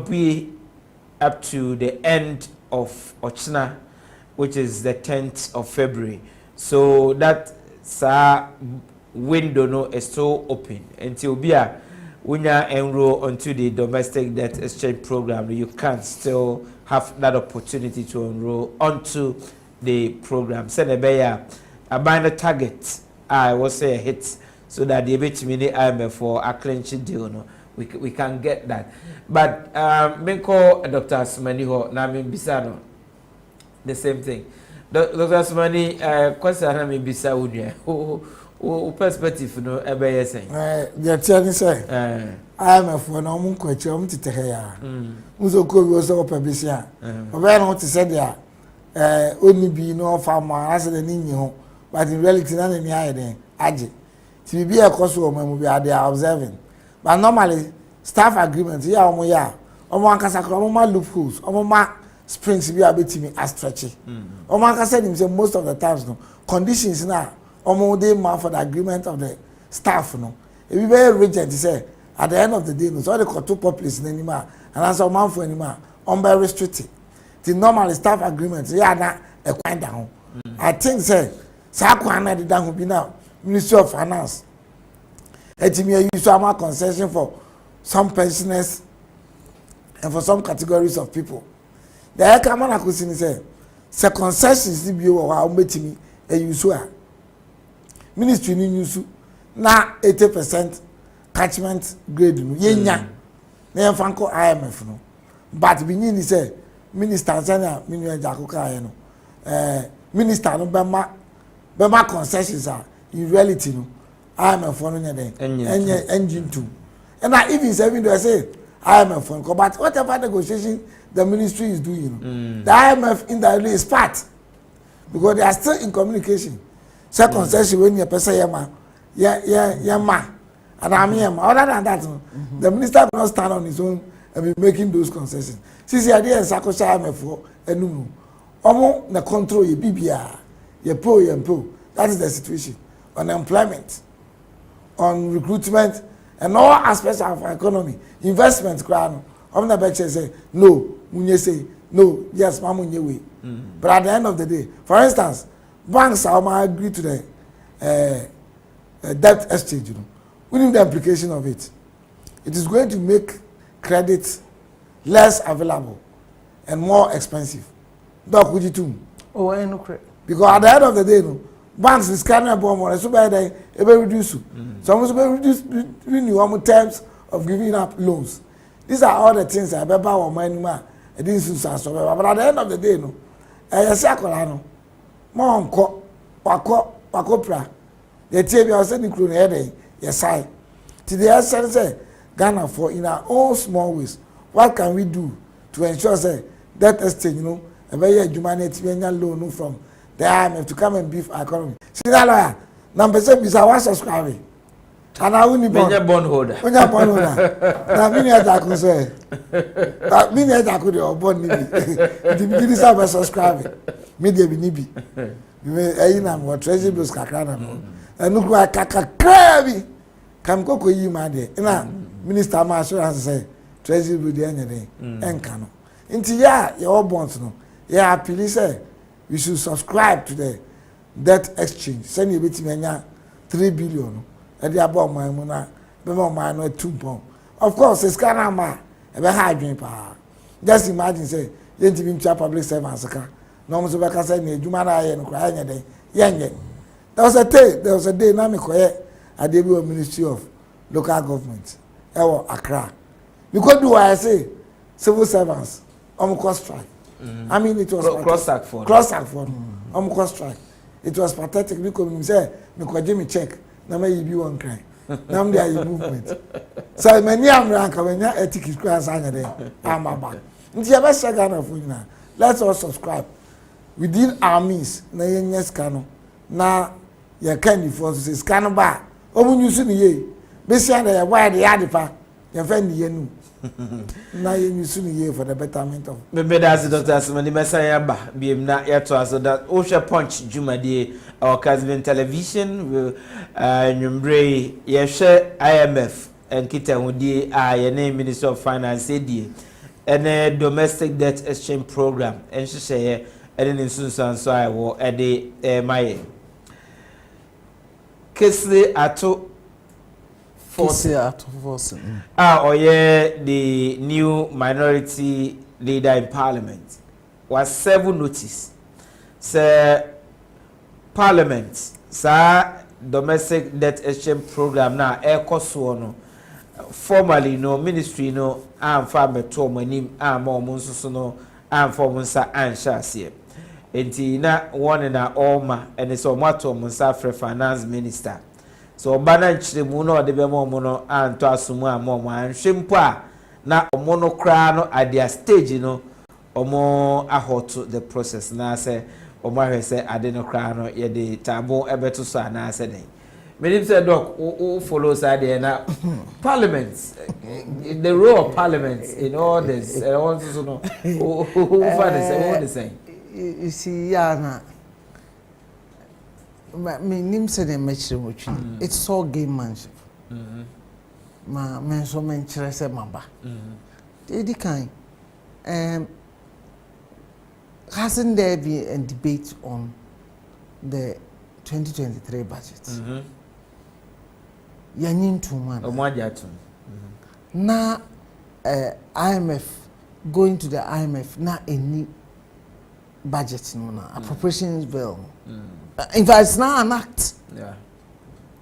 be up to the end of Ochna, which is the 10th of February. So that window no is still open until when you enroll onto the domestic debt exchange program, you can still have that opportunity to enroll onto the program. Send a bear, a bind a target. I will say a hit so that the bit IMF for a clinching deal. No, we can get that. But Minko Dr. Asmani Nami Bisano, the same thing. Dr. Asmani, question Nami Bisa o perspective no ebe yesen ya tiani say IMF no mun ko che mun tete ya muzo ko bi so opebisia obe no te say dia oni bi no fa ma ase de ni nyi ho but in reality na ni aye den age ti bi e ko so o mu bi ade observing but normally staff agreement ya omo ankasa ko omo ma loopholes omo ma springs bi abetimi a stretch omo ankasa nim say most of the times no conditions na omo dey man for the agreement of the staff no e be very rigid say at the end of the day no so the control populace in anima and as man for anima on by restricted the normal staff agreement ya na e kwan down I think say sa kwan na dey down be now Ministry of Finance etimi use am concession for some pensioners and for some categories of people the economic acquisition say concessions be o wa betimi e use a ministry ni use na 80% catchment grade no yenya na yan fanko IMF no but binyi ni say minister sanya minu Jako ka no minister no be ma concessions are in reality no IMF no nya den engine 2 and I even say when they say IMF no but whatever negotiation the ministry is doing the IMF indirectly is part because they are still in communication. Second session when you person yama and I mean other than that the minister cannot stand on his own and be making those concessions. Since the idea is Sakosha IMF enum omo na control ye bibia ye pro that is the situation on employment on recruitment and all aspects of our economy investment crown omo na be say no munye say no yes mamunye we but at the end of the day for instance banks are agree to the debt exchange, you know. We need the implication of it. It is going to make credit less available and more expensive. Doc, would you too? Oh, I know correct. Because at the end of the day, no, banks is carrying a bomb or so by they reduce. So almost reduce renew terms of giving up loans. These are all the things I remember or money man. It didn't but at the end of the day, no, I say mo nko wakopra the tie bi say nkru na head yes sai to the essence say Ghana for in our own small ways what can we do to ensure say that exchange you know e be ye adwuma na ti nya loan from the IMF to come and beef our economy see that lawyer number say bisa wa subscribe And I wouldn't be a bond holder. When you're bond holder. Now, me, I could say, but me, I could have bond me. The beginning of subscribing. Me, they be nibi. You may, what treasure bills kakana. And look like crabby. Come go you, my dear. And Minister Marshall say, treasure bill the end day. And cano. Into your bonds no. Yeah, please say, we should subscribe to the debt exchange. Send you between 3 billion. And the about my money, but my no 2 pounds. Of course, it's kind of my high dream power. Just imagine, say, you ain't even public servants. No one's ever can say, you man, I ain't crying a day. There was a day, Nami at the Ministry of Local Government, Accra. You could do what I say, civil servants, cross strike. I mean, it was cross-sack for cross strike. It was pathetic because we say, me check. Na me yibi one cry. Na me dey movement. So many am rank when ya ethics class anya dey. Am aba. Nti ya be share Ghana for na. Let's all subscribe. Within our means na yenye sika no. Na ya kan for say sika no ba. Omu nyusu ni ye. Be sia na ya why dey adepa. Ya fa ni ye nu. Na ye nyusu ni ye for the betterment of. Me that's Dr. Asmani Messiah ba. Bi na ya to so that Osha Punch Jumadi our Kessben television will nyumbre yehwe IMF enkita hudi ye name Minister of Finance edi ene domestic debt exchange program enhyehyeye ene nsunsan so awo ede maye Kessben ato Kessben ato force oye the new minority leader in parliament was serve notice say Parliament, sa domestic debt exchange program na ekoso no formally no ministry no amfa beto manim ama omunsusu no amfa omunsa anhyasie enti na one na oma ene so mato omunsa for finance minister so bana nchiremu no de be mo no anto asumu ama omo anhwempo a na omo no kra no at their stage no omo ahoto the process na say Omar say adenokra no ye de tabo ebeto so na ase den menim say doc o follow side na parliament the role of parliament in all this also no who father say what they say you see ya na menim say the match it's all game manship ma men so men kire say maba dey kind hasn't there been a debate on the 2023 budget? Yanin to man. Na IMF going to the IMF na any budget no na appropriations bill. In fact, it's not an act. Yeah.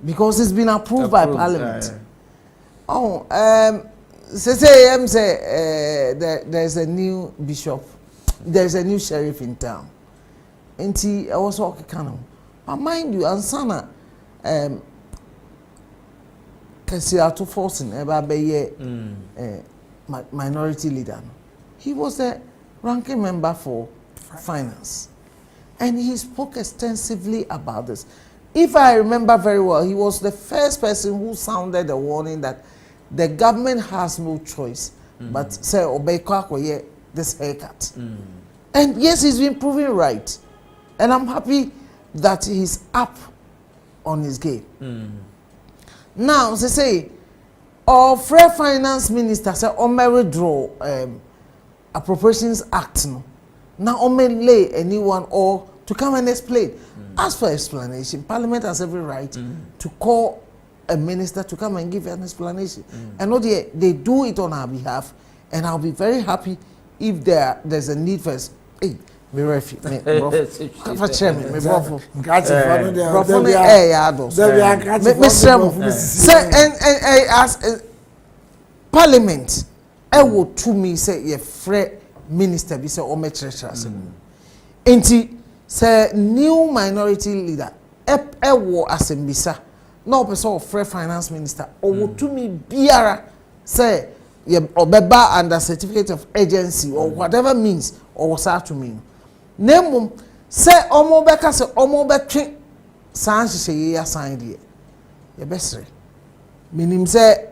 Because it's been approved by Parliament. Yeah. Say there's a new bishop. There's a new sheriff in town. And I was walking kind of. But mind you, Ansana, Kessben forcing about minority leader. He was the ranking member for finance. And he spoke extensively about this. If I remember very well, he was the first person who sounded the warning that the government has no choice but say obey this haircut. And yes, he's been proven right. And I'm happy that he's up on his game. Now, they say, our Fair Finance Minister said, withdraw Appropriations Act. No. Now, lay anyone or to come and explain. As for explanation, Parliament has every right to call a minister to come and give an explanation. And they do it on our behalf. And I'll be very happy if there's a need for us. Hey, me refi, me as Parliament, I would to me say ye free minister be say o me treasure enti say new minority leader e wo asembisa na person of free finance minister o would to me biara say ye obeba under certificate of agency or whatever means or was that to mean name say omo beka say omo betwe san hye ye assign de ye besre minim say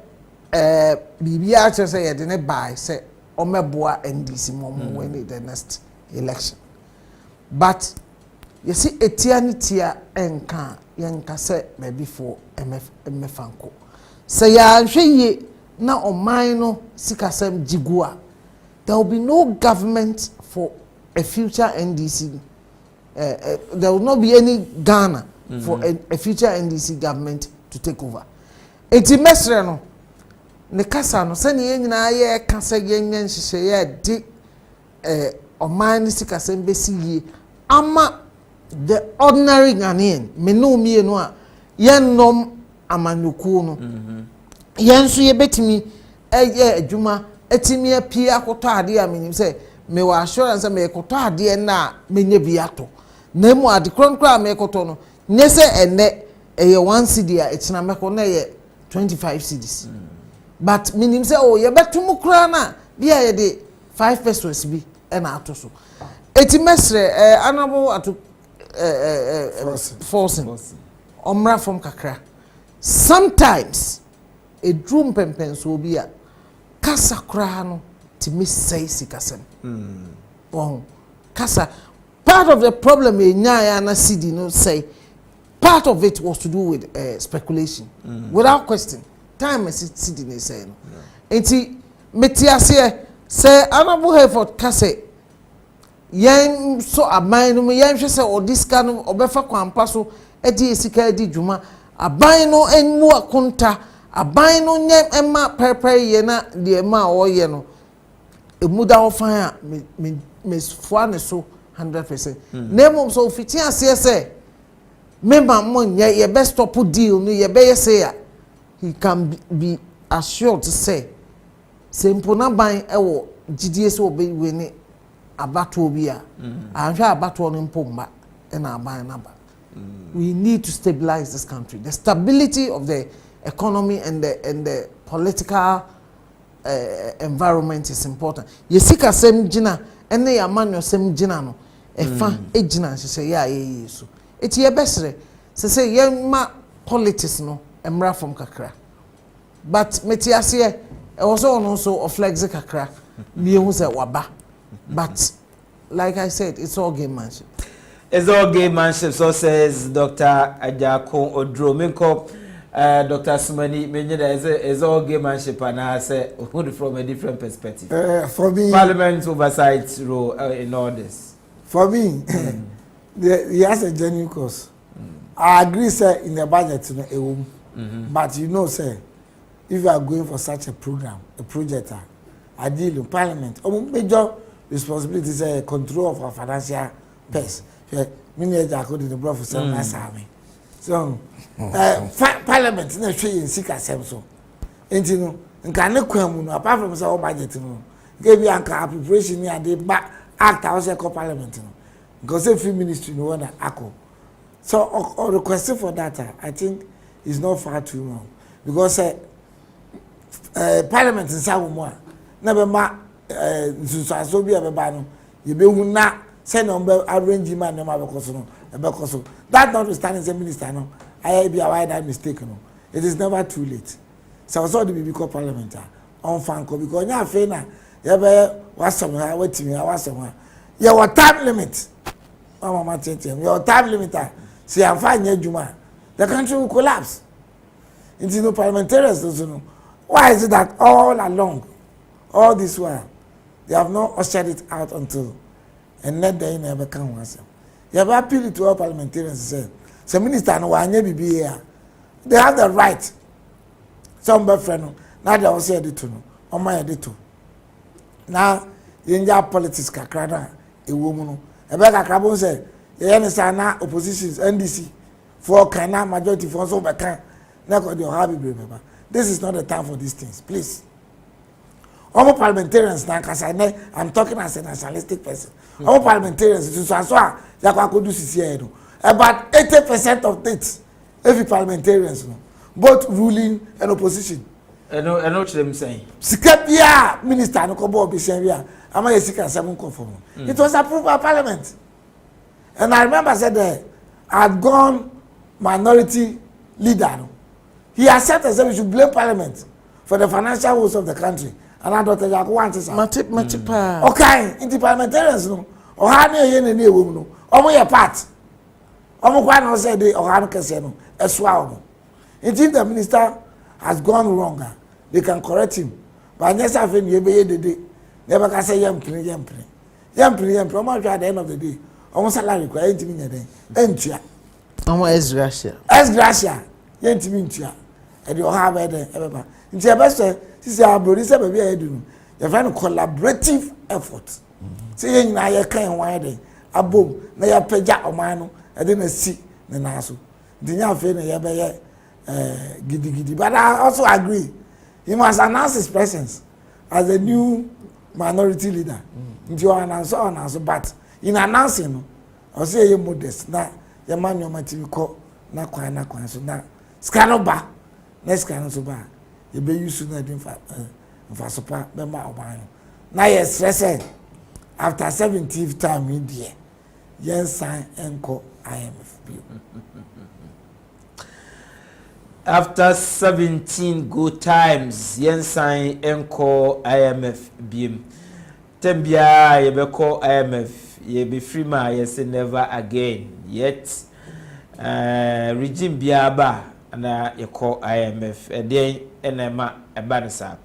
bibi a che say ye de ne buy say omeboa NDC mom when the next election. But you see etianitia enka yenka say maybe for MFanko. Say ya hwe na oman no sikasem jigua. There will be no government for a future NDC. There will not be any Ghana for a future NDC government to take over. Eti mesre no ne kasa no se ne nyina ye kasa yenyen hihye ye di oman ni sikasem besi yi ama the ordinary Ghanaian me no mie no a yennom amanyuku no yenso ye betimi adwuma etimi apie akoto ade a menim se me wa assurance me ekoto ade na menye biato na mu ade kronkra me ekoto no nye se ene eye 1 cedi a etina meko na ye 25 cedis but menim se o ye betum kra na bia ye de 5 pesos bi na ato so eti mesre anabo ato forcing omra from kakra sometimes a drum pempenso bi a kasa kra no ti me say sikasem bon kasa part of the problem enya na cd no say part of it was to do with speculation without question time cd ne say no enti metiase say anabo Hereford kase yen so aban no yen hwe say odiska no obefa kwampa so edi esika edi dwuma aban no enmu akonta aban no nye ema pere ye na de ema oye no emuda ofan a me fo ne so 100%. Name so fiti ase say member mon ye best stop deal no ye be say he can be assured to say simple na ban ewo gidie so obe we ni abato obi a ahwe abato no mpomba na aban na ba. We need to stabilize this country. The stability of the economy and the political environment is important. Yesika sem jina ene ya manyo sem jina no efa ejina se ya yesu eti ye besre se ye ma politics no emra from kakra but metiase e also no so of flex kakra mi hu se waba but like I said it's all game manship. It's all game manship, so says Dr. Ajako Odro. Minko, Dr. Sumani, it's all game manship, and I say from a different perspective. For me, Parliament's oversight role in all this. For me, he has a genuine cause. I agree, sir, in the budget, but you know, sir, if you are going for such a program, a project, I deal in Parliament. Our major responsibility is control of our financial purse. Many are in the blood for 7 years. So, Parliament is not showing sick as so. And you know, and can apart from our budget, give you a preparation near the back act house called Parliament. Because a few ministry no one echo. So, or requesting for that, I think is not far too long. Because Parliament in Samoa never ma so be a ban, you be not. Send number arrange man no matter that notwithstanding the minister no I be aware that mistake no it is never too late so the become parliamentary on fanko because nya fe na you be was somewhere waiting was somewhere your time limit mama tentem your time limit see am fine adwuma the country will collapse into no parliamentarians no why is it that all along all this while they have not ushered it out until and let them never come once. You have appealed to all parliamentarians say, "So minister no wanye bibi here. They have the right." Some friend now they also said it to no. On my editor. Now in your politics kakra a woman. Ebe kakra bon say, "You understand na oppositions NDC for kana majority for so beka na ko dey happy brother." This is not the time for these things, please. All parliamentarians now, because I'm talking as a nationalistic person. All parliamentarians, about 80% of it, every parliamentarians, both ruling and opposition. I know what them saying. Sikapia minister no kobo obishenria. Ama yesika 7 conform. It was approved by Parliament. And I remember I said I had gone minority leader. he accepted that we should blame Parliament for the financial woes of the country. And I Dr. Jack wants Matipa. Okay, into parliamentarians, no. Ohene Gyan and woman, no. Omo your part. Omo Kwan said the Ohene Kessben, a swallow. If the minister has gone wrong, they can correct him. But yes, I think you be the day. Never can say yampri. Omo at the end of the day. Omo salary required to me a day. Entia. Omo Esgracia. Esgracia. Yentimia. And you have ever. It's your best. This is our brother. This is baby. I do. You're trying to collaborative effort. See, you now you can't why they. Abo na ya peja omano. I didn't see the naso. The young friend ya be gidi. But I also agree. He must announce his presence as a new minority leader. You announce, but in announcing, I say you modest. Na your man your material call na kwa so na scanner ba next scanner so ba you be use na din fa sopa be ma oban na yes stress after 17th time in there yen sign enko IMF after 17 good times yen sign enko IMF biem tembia ye be call IMF ye be free ma yes never again yet regime biaba na yeko IMF den enema ebanisa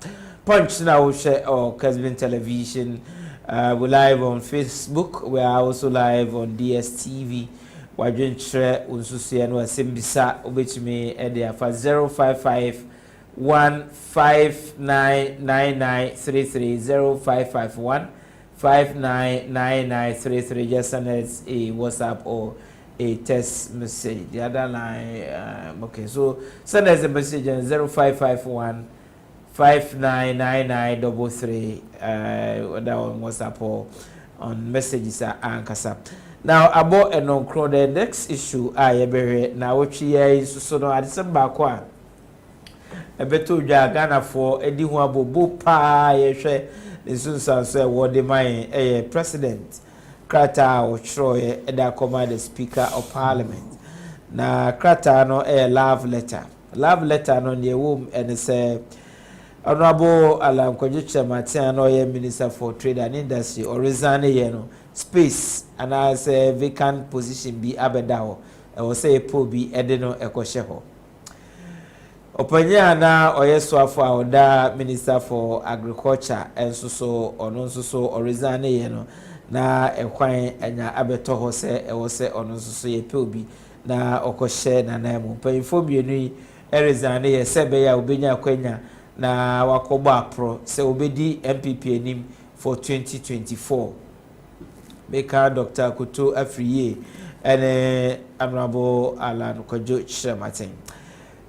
punch na we share on Kessben television. We're live on Facebook, we are also live on DSTV. Wadwen chere unsusu no asembisa obetimi e dey afa 055 15999933 0551 599933 just send us a WhatsApp or a text message. The other line, okay, so send us a message on 0551 599933 that on WhatsApp or on messages at Ankasa. Now about an on the next issue I be now which year so no December kwa e beto dwa Ghana for edi ho abobo pa ye hwe ne sunsan so e wode man president krata o chroye eda command the speaker of parliament na krata no love letter no ne wom and say honorable Alan Kwajuche Matian no minister for trade and industry or resign ye no space and as a vacant position be abedaho e wo say po bi ede no ekoshe ho opanya na oyeso afọ oda minister for agriculture enso so ono nso so resign ye no na ekwan enya abeto ho se e wo se ono nso so ye pe obi na okoshe na na mu panyfo bienu resign ye se be ya obenya kwanya na wakoba pro se obedi MPP enim for 2024 Meka Dr. Kuto Afriye and Honorable Alan Kwajuche Martin.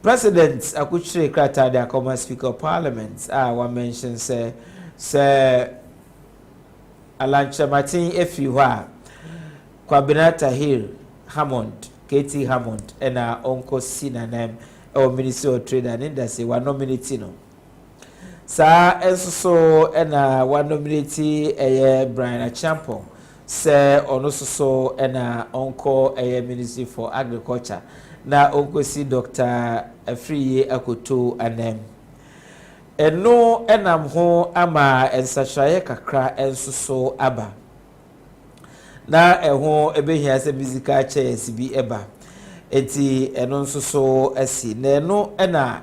President Akuchire Krata the Common Speaker of Parliament one mention say Alan Martin Efiwa Kwabena Tahir Hammond Katie Hammond and our uncle Sina name or Minister of Trade and Industry one nominati no sa enso and one nominati Brian Achampong say ono so na onko Ministry for Agriculture na onko si Dr. Afriye Akoto anem eno enam ho ama ensahwaye kakra enso so aba na eho ebehia se musical chairs bi eba enti eno nso so asi na eno na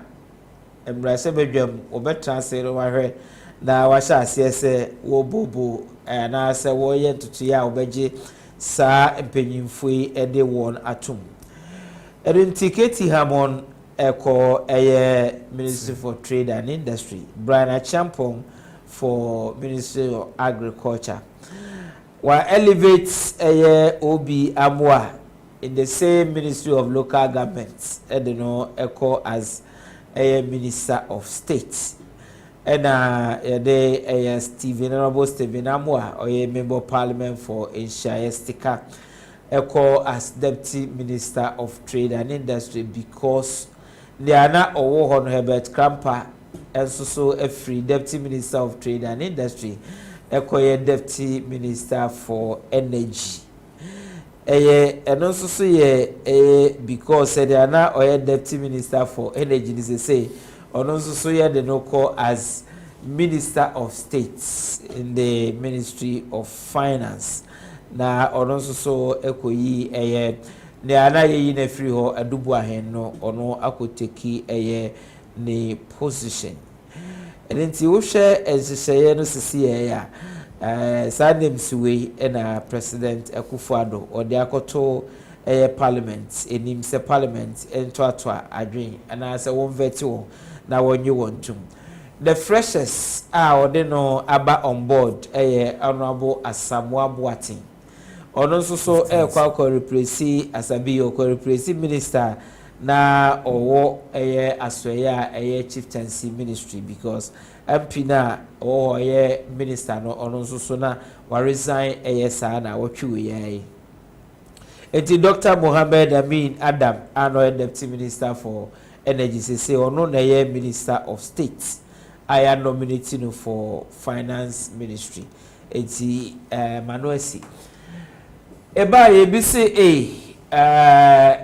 embrase bedwam obetransfer wahwe na washa asiese wo bobo na se wo ye ntutu ya obeje sa empenyimfui ede won atum Katie Hammond eko Ministry for Trade and Industry Brian Achampong for Ministry of Agriculture wa elevates Obi Amwa in the same Ministry of Local Governments eko as Minister of State and Honorable Stephen Amwa or Member of Parliament for Inshayestika Echo as Deputy Minister of Trade and Industry because Liana Owohon Herbert Krampa and so a free Deputy Minister of Trade and Industry Echo Deputy Minister for Energy eno nso so ye because said na oye deputy minister for energy they say ono nso so ye the no call as Minister of States in the Ministry of Finance. Na ono nso so ekoyi ne ana ye na free ho adubu ahen no ono akoteki ne position. Enti wo hwe ensehye no sisi ya Sanem Siwe na President Akufo-Addo ode akoto parliament enim se parliament ento atwa adwen ana se won veti wo na wonye wontum. The freshest ode no aba on board honorable Asamoah Boateng ono nso so kwa replace Asabi ko replace minister na owo asoya chieftaincy ministry because MP na minister no ono nso so na wa resign sa na wotwe ye enti Dr. Mohammed Amin Adam ano deputy minister for energy say ono na minister of state I am nominating for finance ministry enti Manuesi eba ye bi say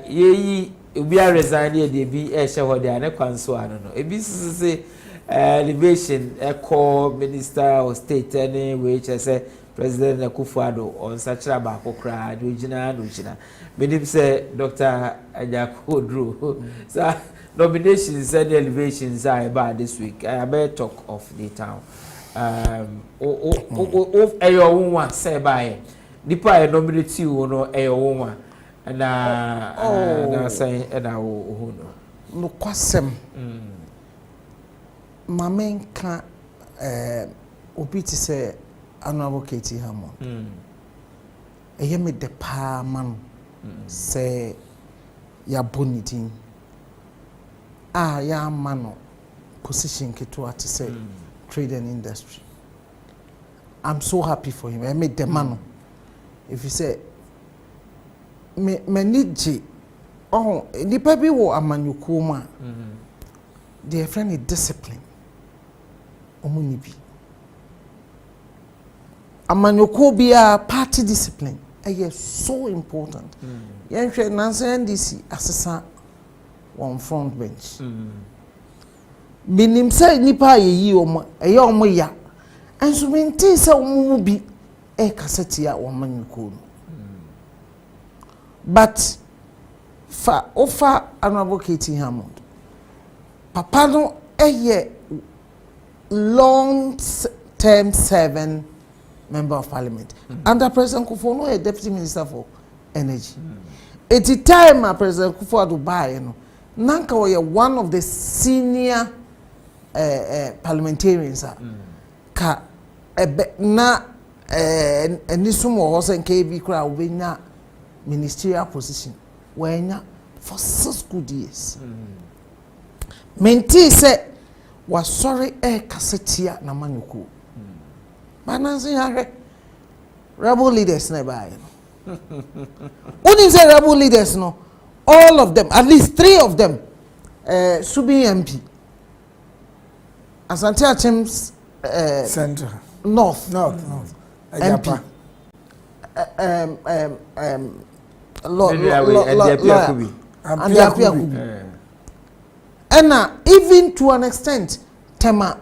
ye obi a resign dey bi hye de ane kwanso ano no ebi say elevation eco minister of state any which say President Akufo-Addo on sachira ba kokra do gina menim say Dr. Ajako Odro so nominations and elevations are about this week. I better talk of the town. Ayo one say by Nipa nominate you no ayo one and na say and who no kwasem mamenka obi ti say honorable Katie Hammond eye me de pa man say ya bonitin ya mano position keto to say trade and industry. I'm so happy for him. I made the man. If you say me niji the baby wo amanyukuma their friend is discipline omunibi amanyuko bia party discipline is so important yenhwe nansa NDC asesa on front bench minim say nipa yeyi omo ya enso menti say omo bi kaseti ya omanyuko no but offer honorable Katie Hammond papa no long term serving member of parliament under President Akufo-Addo no deputy minister for energy at the time President Akufo-Addo buy no nanka one of the senior parliamentarians ka na enisumo hosen KB kra obenya ministerial position wenya for 6 good years menti se was sorry kasetia na manyuko bananzi hare rebel leaders na buy no only say rebel leaders no all of them, at least 3 of them, Subi MP, Asante Achim's Central, North, MP, and even to an extent, Tema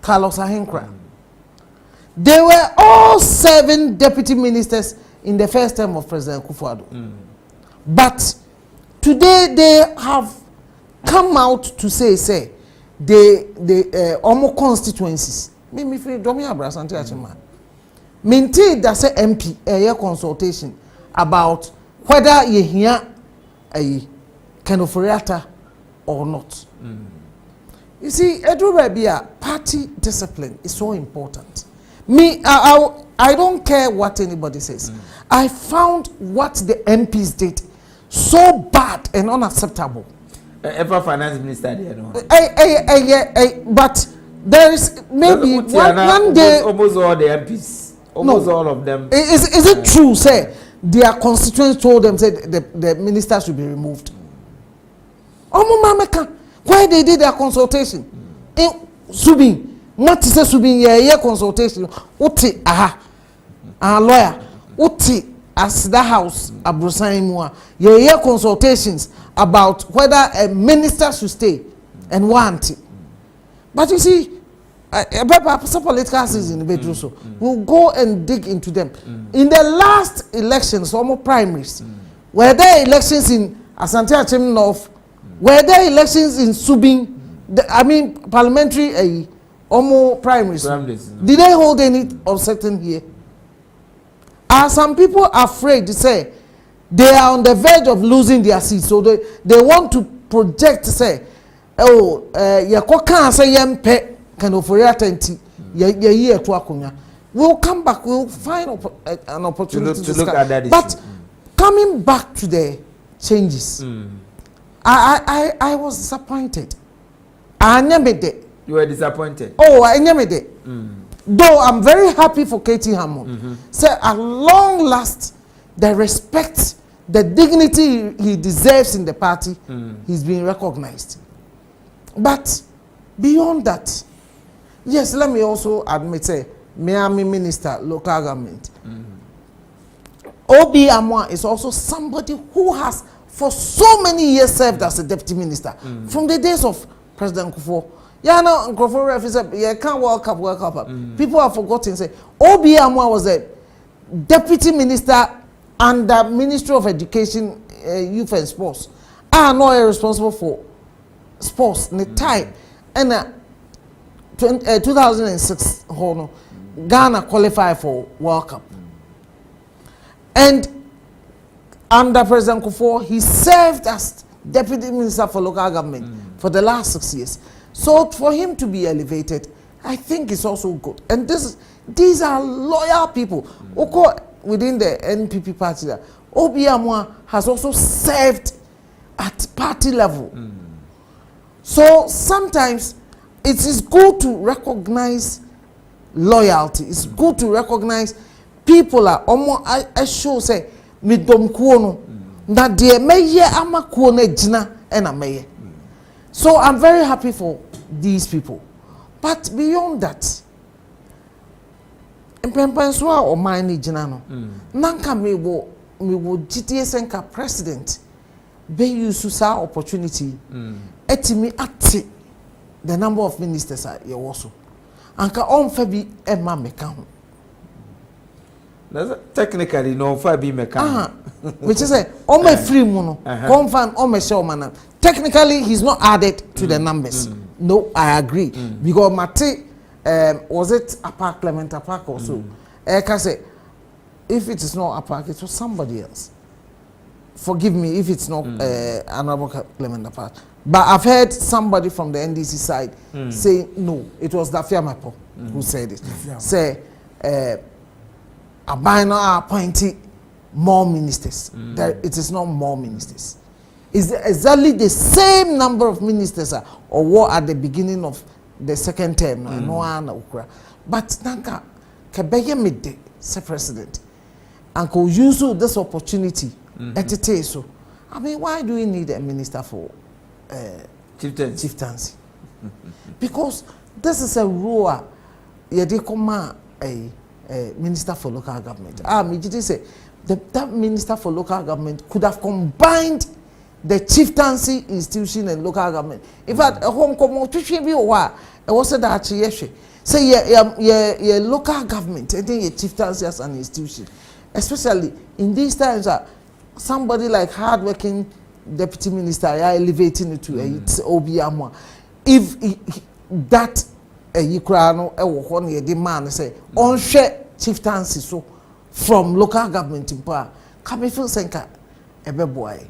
Carlos Ahenkra. They were all 7 deputy ministers in the first term of President Akufo-Addo. But today they have come out to say they almost constituencies. Me free domi Asante Achimman. Minti that say MP a consultation about whether you hear a kind of reactor or not. You see, party discipline is so important. Me, I don't care what anybody says. I found what the MPs did so bad and unacceptable. Ever finance minister there, no? But there is maybe one day. Almost all the MPs, almost all of them. Is it true? Say their constituents told them say the minister should be removed. Why they did their consultation? Subin, what is Subin? Yeah, consultation. Uti lawyer. Uti as the house abrosan ye consultations about whether a minister should stay and want. But you see, some political season in so we'll go and dig into them. In the last elections, almost primaries, were there elections in Asante Achim North? Were there elections in Subing? Parliamentary almost primaries. Did they hold any uncertain here? Are some people afraid to say they are on the verge of losing their seats? So they want to project, say, oh, can't say yempe kind of for attention. We'll come back, we'll find an opportunity to look at that issue. But coming back to the changes, I was disappointed. I never did. You were disappointed? Oh, I never did. Though I'm very happy for Katie Hammond. So at long last, the respect, the dignity he deserves in the party, he's being recognized. But beyond that, yes, let me also admit, say, Miami Minister, local government. Obi Amwa is also somebody who has for so many years served as a deputy minister from the days of President Kufuor. Yeah, now Kufuor said, "Yeah, can't work up." People have forgotten. Say, Obi Amwa was a deputy minister under Ministry of Education, Youth and Sports. I know responsible for sports. In the time, and 2006, Ghana qualified for World Cup. And under President Kufuor, he served as Deputy Minister for Local Government for the last 6 years. So for him to be elevated, I think it's also good. And these are loyal people. Within the NPP party, Obi Amwa has also served at party level. So sometimes it is good to recognize loyalty. It's good to recognize people are almost I show say midom kuono na de meye ama kuono jina ena meye. So I'm very happy for these people. But beyond that, Mpempenswa or mine jina no. Nanka me wo GTS enka president be use sa opportunity etimi ati the number of ministers are ye also. Anka onfa bi ema meka ho. Technically, no, Fabi Mekan. Which is a Ome free mono, confirm Ome Showman. Technically, he's not added to the numbers. No, I agree. Because Mate, was it a park, Clement a park or so? Eka say, if it is not a park, it was somebody else. Forgive me if it's not Honorable Clement a park. But I've heard somebody from the NDC side say, no, it was Dafia Mapo who said it. Say, Abina appointed more ministers. It is not more ministers. It's exactly the same number of ministers or what at the beginning of the second term. But Nanka Kebeye midday, say president, and could use this opportunity at the so. I mean, why do we need a minister for chieftaincy? Because this is a rule. Yedikoma a minister for local government. Mijiti say that minister for local government could have combined the chieftaincy institution and local government. In fact, a home community be wa e was that yeshe. Say your local government and then your chieftaincy as an institution. Especially in these times somebody like hard-working deputy minister elevating it to it's Obi Amwa. If that Ukraino one year demand say on share chieftaincy so from local government in power can we feel senka ebe boy.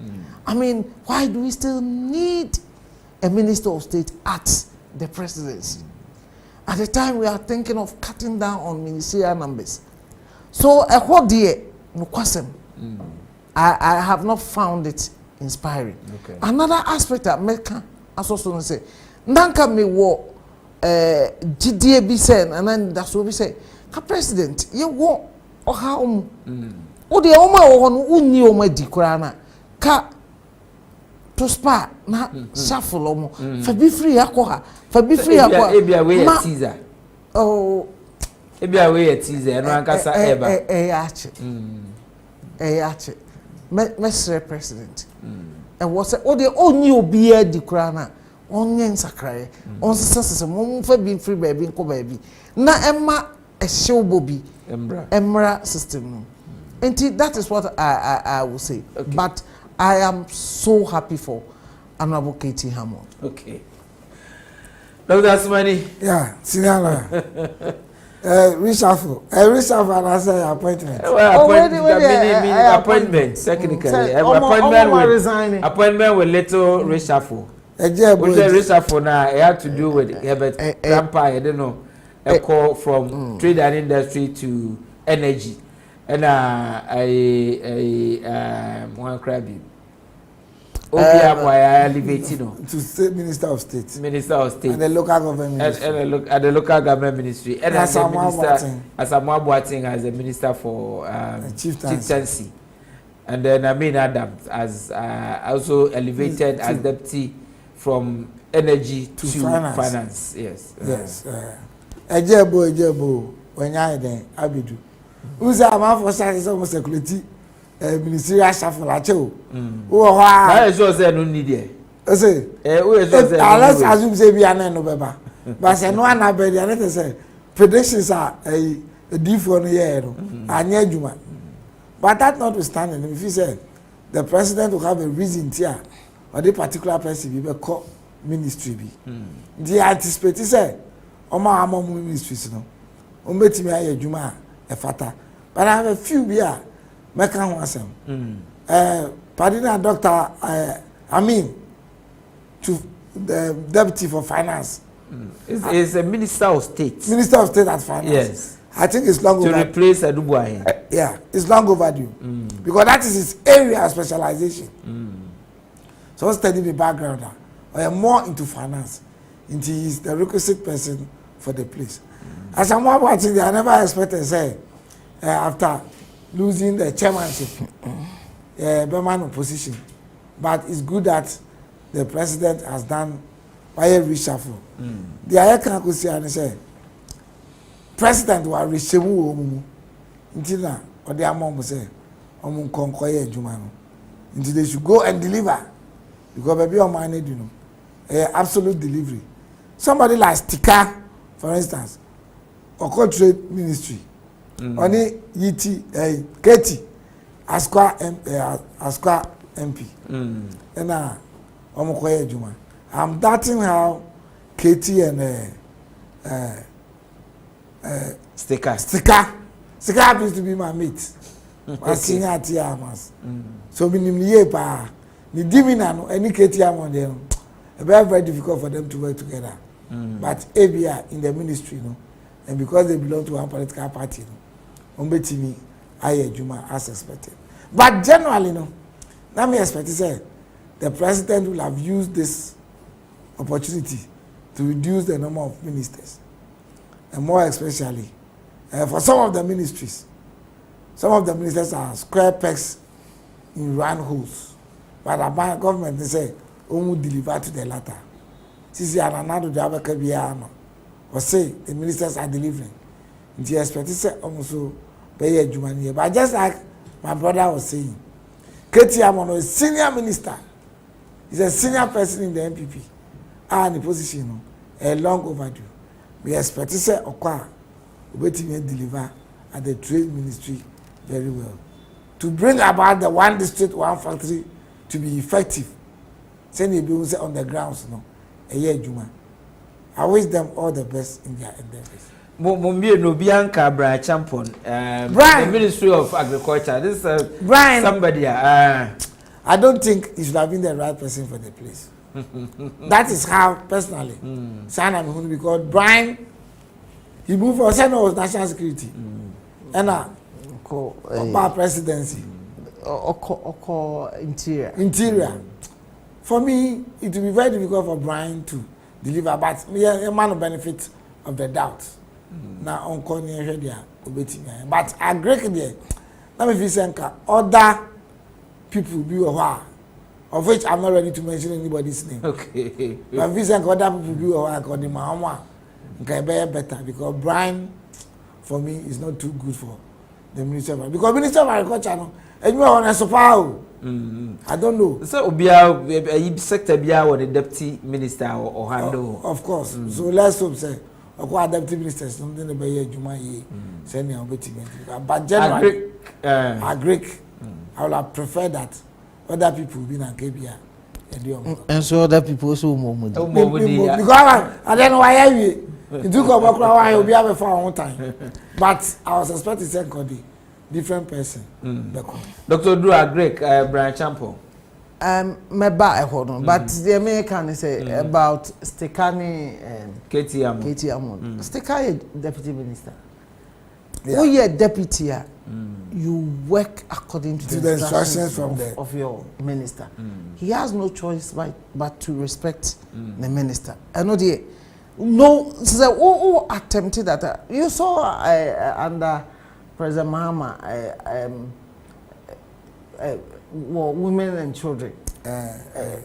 I mean, why do we still need a minister of state at the presidency? At the time we are thinking of cutting down on ministerial numbers. So a whole day no question. I have not found it inspiring. Okay. Another aspect that Meka also say nanka me wo GDA be said, and then that's what we say. Ka president, you want or how o de oma o uni o ma di krana ka to spa na shuffle omo fa be free akoha fa be free akoha ebia we teaser oh ebia we teaser no ankasa eba ache Ache. Mesre president. And was the only obia di krana. Onye nsakra. On sese mo fa bi free baby nko baby. Na emma ehyew bobi. Emra system. And that is what I will say. Okay. But I am so happy for Honorable Katie Hammond. Okay. Dr. Asmani. Yeah, senior lawyer. Reshuffle. Reshuffle and I say appointment. Appointment, technically. Appointment with little reshuffle. Reshuffle now, it had to do with Herbert Grandpa, I don't know, a call from trade and industry to energy. And one crabby. I elevated to state minister of state. Minister of state. And the local government ministry. And the local government ministry. And as a minister, as a Boateng as a minister for chieftaincy. And then Adams as also elevated as deputy from energy to finance. Yes. Yes. Ejebo, when I then Abidu. Who's a man for almost security? Ministerial shuffle acho. That is just no need there. Say, let's assume say be an no beba. But say no one abedi and say predictions are a different year. Anya juma. But that notwithstanding, if you say the president will have a reason here, or the particular person be call ministry be. The anticipate say, Oma amo ministries no. Umbetimi aye juma e fata. But I have a few here. Meka ho asem. Padina Dr. To the deputy for finance. Is a minister of state. Minister of state at finance. Yes. I think it's long overdue. To replace Adubuahe. Yeah, it's long overdue. Because that is his area of specialization. So study the background now. I am more into finance. Into he's the requisite person for the place. As I'm watching, I never expected say after losing the chairmanship, Berman position. But it's good that the president has done a reshuffle. The other can say and say, President will reshuffle until now, or their mom will say, until they should go and deliver. Because baby on my need, absolute delivery. Somebody like Stika, for instance, or trade ministry. Oni yiti Katie Asqa MP. And omokoye juma. I'm doubting how Katie and Stika happens to be my mate. My senior at Yamas. So minim ye pa. Ni dimina no any Katie among them. Very difficult for them to work together. But ABI in the ministry, no, and because they belong to one political party, no. Umbetimi aye juma as expected. But generally, no, let me expect to say the president will have used this opportunity to reduce the number of ministers, and more especially for some of the ministries. Some of the ministers are square pegs in round holes, but the government they say will deliver to the latter. Sisi ananado jabe kabiano, or say the ministers are delivering. The expect to say also. But just like my brother was saying, Katie Hammond is a senior minister. He's a senior person in the MPP. And the position, a long overdue. We expect to say, Okwa, we deliver at the trade ministry very well. To bring about the one district, one factory to be effective. Send you be on the grounds, no, a year Juma. I wish them all the best in their endeavors. Bianca Brian Champon, the Ministry of Agriculture. This is Brian. Somebody. I don't think he should have been the right person for the place. That is how, personally, because Brian, he moved for Senate National Security and presidency. Interior. For me, it will be very difficult for Brian to deliver, but a man of benefit of the doubt. Now on corner there, but I agree there. Let me feel saying other people be aware, of which I'm not ready to mention anybody's name. Okay. But if saying other people be aware, because the Mahama can be better because Brian, for me, is not too good for the Minister of Agriculture. Because Minister of Agriculture, no, and you are on a sofa. I don't know. So Obia sector Bia or the deputy minister or handle. Of course. So let's hope say deputy minister something about Juma ye send your but generally agric I would have preferred that other people be in Kebia. And so other people also more because I don't know why it took about why you'll be able for one time. But I was expecting second different person. Dr. Drew Agrek, Brian Champo. My back hold on, but the American say about Stekani Katie Amon. Stekani deputy minister. Oh yeah, deputy. You work according to the instructions of your minister. He has no choice but to respect the minister. I know the no. So attempted that you saw under President Mahama, women and children.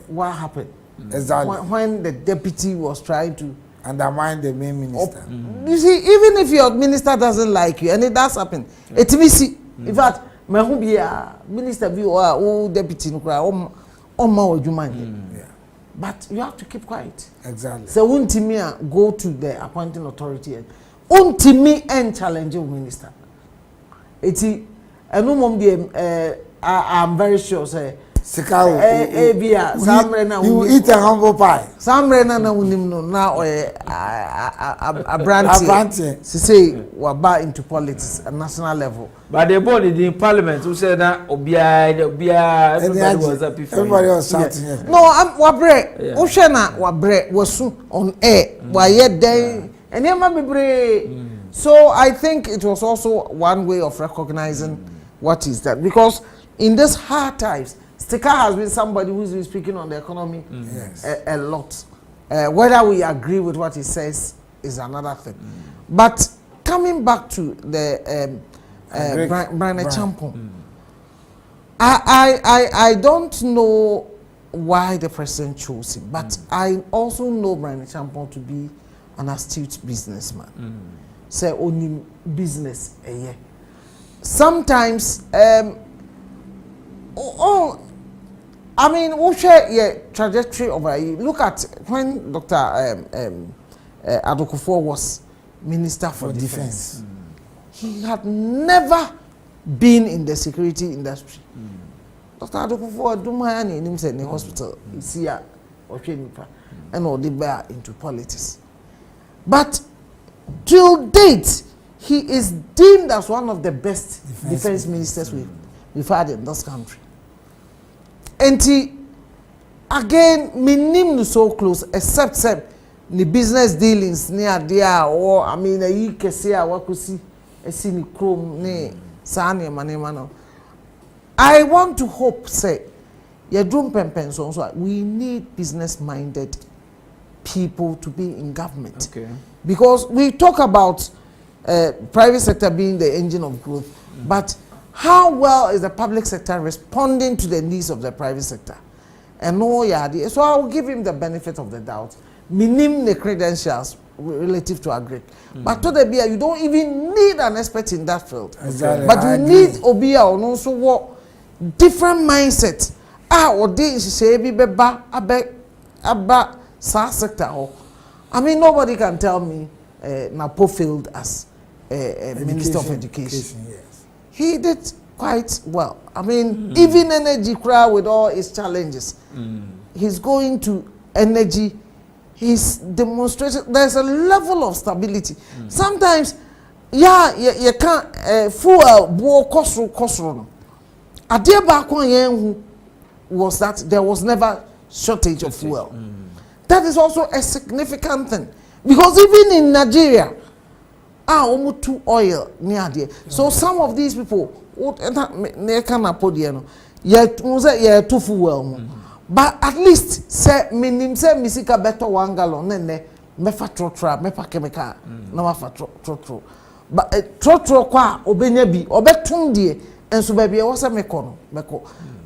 What happened? Exactly. When the deputy was trying to undermine the main minister. You see, even if your minister doesn't like you, and it does happen, it will see. In fact, my home be a minister view or deputy no cry or more but you have to keep quiet. Exactly. So Untimia go to the appointing authority. Untimi and challenge your minister. It's a no mom I'm very sure say Sikao you eat a humble pie. Some rena na unim no now a branch say waba into politics at national level. But the body in parliament who said that Obia everybody was happy for everybody was shouting. No, I'm wabre. Oshana wabre was on air. Why yet day and bebre. So I think it was also one way of recognizing what is that, because in these hard times Sticker has been somebody who's been speaking on the economy a lot. Whether we agree with what he says is another thing. But coming back to the Brian Champon, I don't know why the president chose him, but I also know Brian Champon to be an astute businessman. Say only business a year. Sometimes I mean, we share your trajectory over here. Look at when Dr. Adokufo was Minister for Defense. He had never been in the security industry. Dr. Adokufo Dumaya in himself in the hospital. He's here, and all the bear into politics. But till date, he is deemed as one of the best defense ministers we've had in this country. And he, again, minim so close, except the business dealings near there, or I mean, you can see what could see a scene chrome ne sani manimano. I want to hope, say, your drum pempen so we need business-minded people to be in government. Okay. Because we talk about private sector being the engine of growth, but how well is the public sector responding to the needs of the private sector? And no, yeah, so I will give him the benefit of the doubt. Minim the credentials relative to agric. But to the beer, you don't even need an expert in that field. Exactly. But you need Obia or also what different mindset. Or they say be aba sa sector. I mean, nobody can tell me Napo failed as Minister of Education. Yes. He did quite well. I mean, even energy crowd with all its challenges, he's going to energy. He's demonstrated there's a level of stability. Sometimes, you can't fuel bo kosro. Adia bakon was that there was never shortage of fuel. That is also a significant thing, because even in Nigeria, almost too oil near there. So some of these people, they can put too fuel. But at least say minim say misika better 1 gallon nene mefa trotra mefa chemical na mafa trotro. But trotro kwa obenya bi obetum die enso ba bia wo se meko no.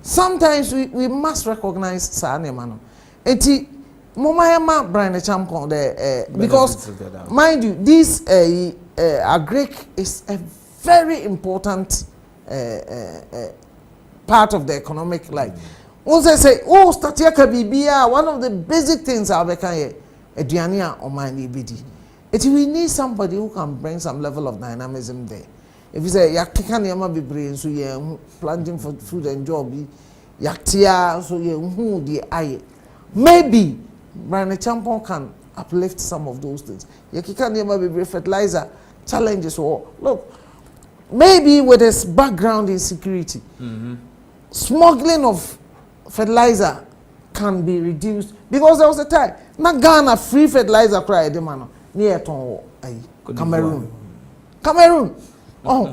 Sometimes we must recognize sa na no. Enti Momayama Brian Champon because mind you, this agric is a very important part of the economic life. Also say, oh, statiaka bibia, one of the basic things I'll be kind eduania or my nibidi. We need somebody who can bring some level of dynamism there. If you say yakika niyama bibre so ye planting for food and job, yaktia so ye who the aye. Maybe Brian Champon can uplift some of those things. Yakika niyama bibre fertilizer challenges or look, maybe with his background in security, smuggling of fertilizer can be reduced because there was a time not Ghana free fertilizer cry the man near to Cameroon. Oh,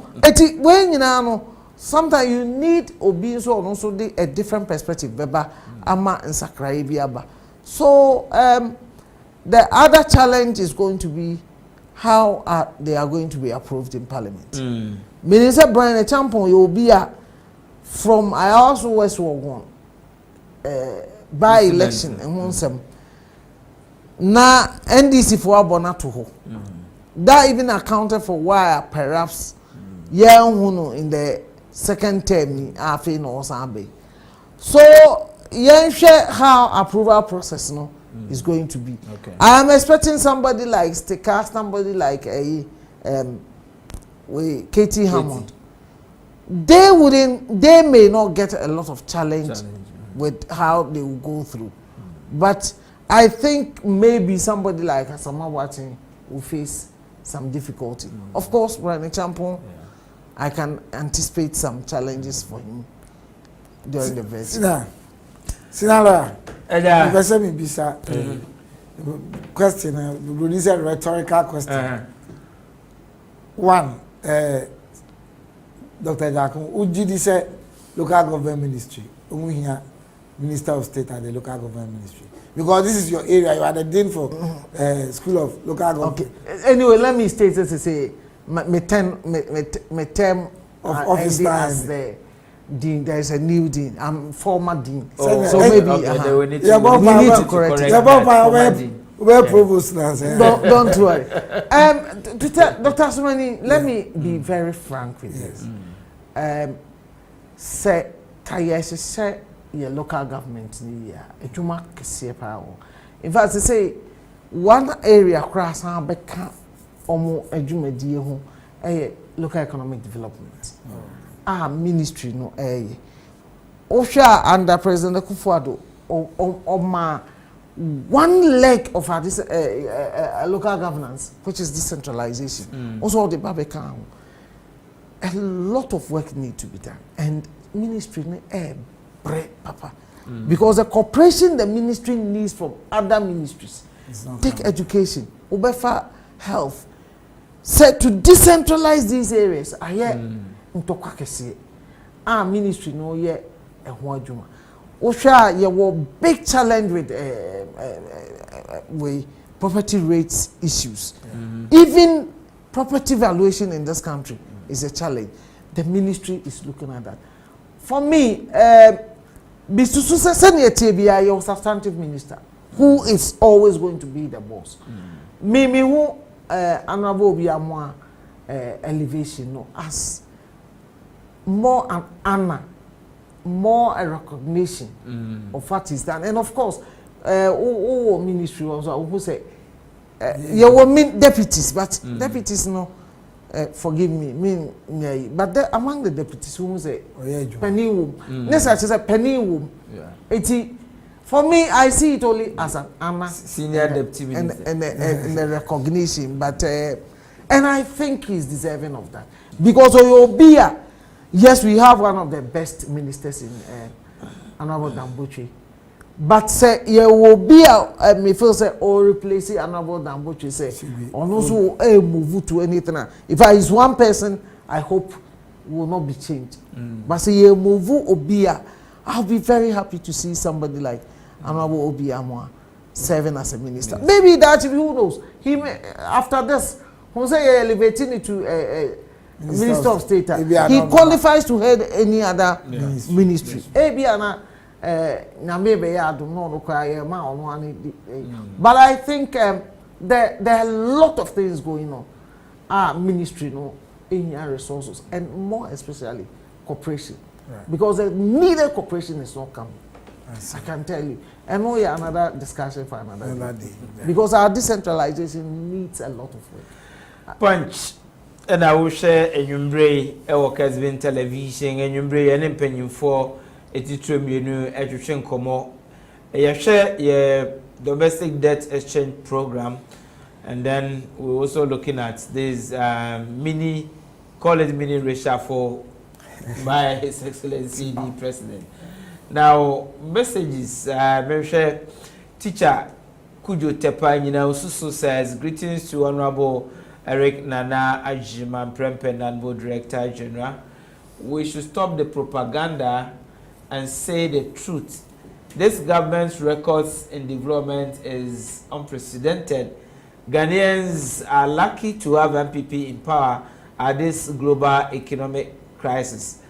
when you know sometimes you need obi so also a different perspective beba ama and sakrai biaba. So the other challenge is going to be how they are going to be approved in Parliament. Minister Brian Champon you will be from I also West Wogon by election and one some na NDC for abona to ho. That even accounted for why perhaps in the second term afi no sambe. So share how approval process no is going to be. Okay. I am expecting somebody like Sticker, somebody like Katie Hammond. They may not get a lot of challenge. With how they will go through. But I think maybe somebody like Asama Watching will face some difficulty. Of course, Brian Champon, I can anticipate some challenges for him during the visit. Sinala, question, this is a rhetorical question. One, Dr. Jakun, Ujidi said local government ministry. Minister of State and the local government ministry, because this is your area. You are the dean for School of Local Government. Okay. Anyway, let me state this to say, my term of office as the dean. There is a new dean. I'm former dean, so maybe we need to correct it. Where provost now? Don't worry. Dr. Asumani, let me be very frank with you. Say, say your local government in fact, they say one area across our beka omo adwumadie ho local economic development. Ministry no Osha under President Akufo-Addo one leg of our local governance, which is decentralization. Also the Babeka. A lot of work needs to be done, and ministry papa, because the cooperation the ministry needs from other ministries, take education, ubefa health, said to decentralize these areas. I hear ministry no ye ehwajuma. Osha ye wo big challenge with property rates issues. Even property valuation in this country is a challenge. The ministry is looking at that. For me, Bisusu Senior TBI, your substantive minister, who is always going to be the boss. Me who honorable be more elevation no as more an honor, more a recognition of what is done, and of course, ministry also who say you will deputies, but deputies no. Forgive me, but among the deputies who say penny womb, next I say penny womb. For me, I see it only as an honor, senior deputy and the recognition. But and I think he's deserving of that because Oyobia, yes, we have one of the best ministers in Honorable Dambuchi. But say you will be me feel say or replace Honorable Dambuchi say or also move to anything. If I is one person, I hope will not be changed. But say you move Obia, I'll be very happy to see somebody like Honorable Obi Amwa serving as a minister. Yes. Maybe that who knows? He may, after this, who say elevating it to Minister of State. He qualifies to head any other ministry. But I think there are a lot of things going on. Our ministry, in resources, and more especially cooperation. because the needed cooperation is not coming. I can tell you. And we are another discussion for another day. Because our decentralization needs a lot of work. Punch. And I will share a Yumbre, a Kessben television, and Yumbre, and penny for a titrum, you know, education como. You share your domestic debt exchange program, and then we're also looking at this mini reshuffle by His Excellency the President. Now, messages, teacher Kujo Tepa, Susu says, greetings to Honorable Eric Nana Ajiman Prempe Nanbo Director General. We should stop the propaganda and say the truth. This government's records in development is unprecedented. Ghanaians are lucky to have MPP in power at this global economic crisis.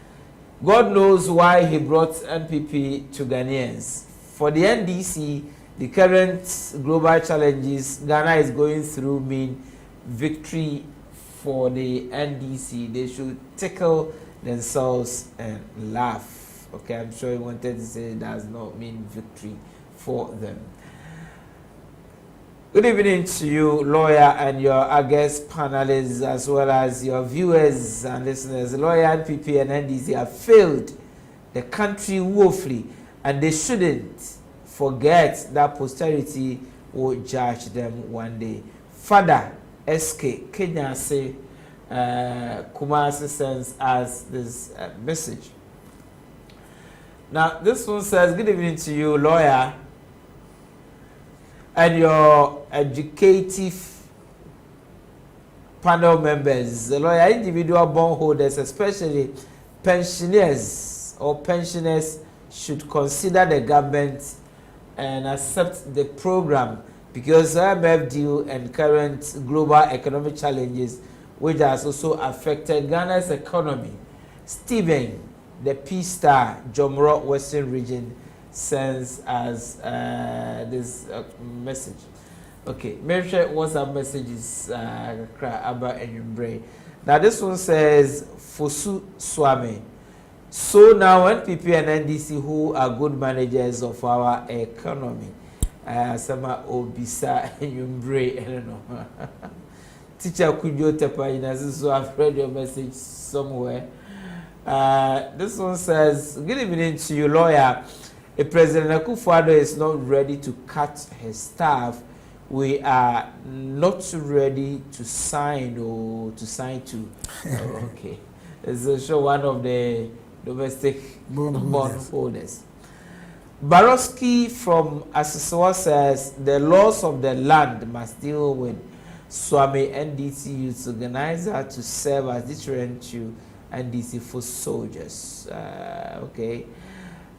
God knows why he brought MPP to Ghanaians. For the NDC, the current global challenges Ghana is going through mean victory for the NDC. They should tickle themselves and laugh. Okay, I'm sure he wanted to say it does not mean victory for them. Good evening to you, lawyer, and your guest panelists, as well as your viewers and listeners. Lawyer, NPP, and NDC have failed the country woefully, and they shouldn't forget that posterity will judge them one day. Father SK Kenya say Kumasi sends us this message. Now, this one says, good evening to you, lawyer, and your educative panel members, the lawyer, individual bondholders, especially pensioners or pensioners, should consider the government and accept the program, because IMF deal and current global economic challenges, which has also affected Ghana's economy. Stephen, the P-Star, Jomro Western Region, sends us this message. Okay, make sure WhatsApp messages about Enyumbre. Now this one says Fosu Swami. So now NPP and NDC, who are good managers of our economy, Sama Obisa Enyumbre, I don't know. Teacher Kujo Tepa, so I've read your message somewhere. This one says, good evening to you, lawyer. If President Akufo-Addo is not ready to cut his staff, we are not ready to sign or to sign to. Okay. It's show one of the domestic bond holders. Baroski from Assessor says the laws of the land must deal with Swami NDC youth organizer to serve as deterrent to NDC for soldiers. Okay.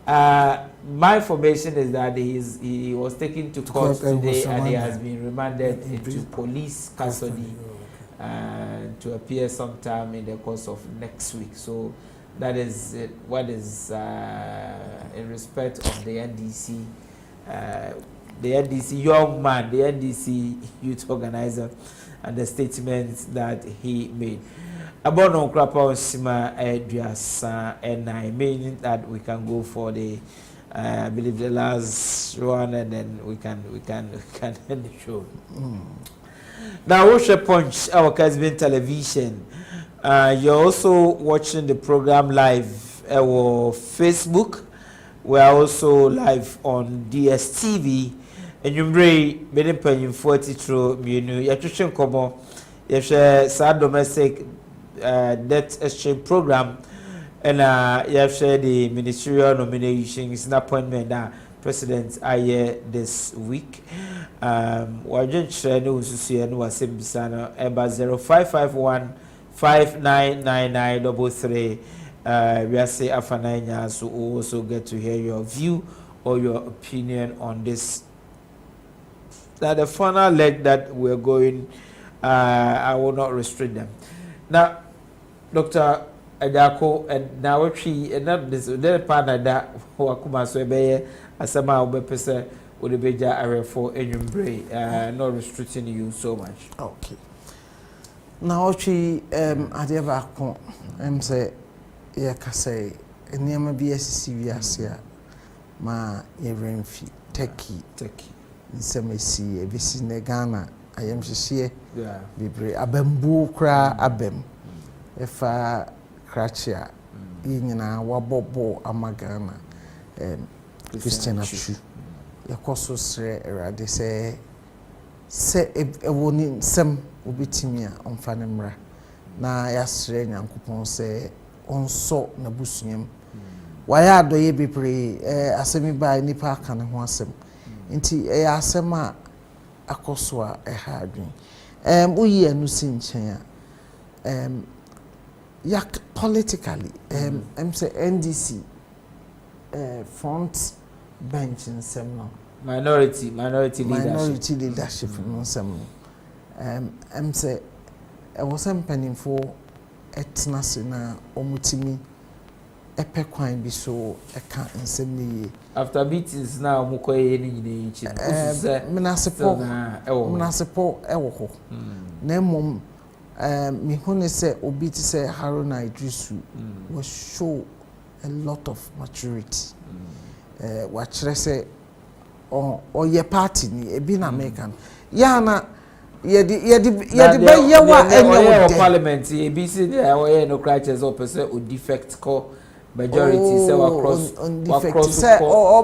My information is that he was taken to court today and he has been remanded into police custody to appear sometime in the course of next week. So that is it. What is in respect of the NDC young man, the NDC youth organizer, and the statements that he made. Abono Krapa Osima Edriasa, and I mean that we can go for the I believe the last one, and then we can end the show. Now watch a punch our Kessben television. You're also watching the program live our Facebook. We are also live on DSTV. And you bring many penny 40 through nutrition como sad domestic debt exchange program, and you have shared the ministerial nominations and appointment that President Aye this week. Wajen Chenu Susian was Simbisano Eba 0551 599933. We are say after 9 years, so we'll also get to hear your view or your opinion on this. That the final leg that we're going, I will not restrict them. Now, Dr. Adako and now she and not this the partner that who are kuma so be asama obepese would be ja are for Enyumbre, not restricting you so much. Okay. Now she adeva ko say yeah ka say nneɛma bi asisi wiase a ma yɛremfi Turkey nsɛm esi ebisi ne Ghana ayɛmhyehyɛ bebree abambu kra abam efa krachia nyina wabɔbɔ ama Ghana Christian Achu yakoso sre erade se ewoni nsɛm obetimi a ɔmfa ne mra na yasre nyankopɔn se onso na busunyam waya adoye bebree asemi ba nipa aka ne ho asɛm nti asɛm a akoso a ɛha adwen uyi anu si nkyɛn a yak politically say NDC front bench nsɛm no minority leadership no nsɛm no say was mpanimfo etna se na omutimi epe kwan bi so eka nsɛm ne ye after beatings na omukoye ni nyine nchi menasepo ewo ho na mom me hone say obi ti say Haruna Idrisu was show a lot of maturity wa kire say o ye party ni ebi na American ya na yedi ba yewa enye wo parliament ebi si dey o no crutches o person o defect call majority say across say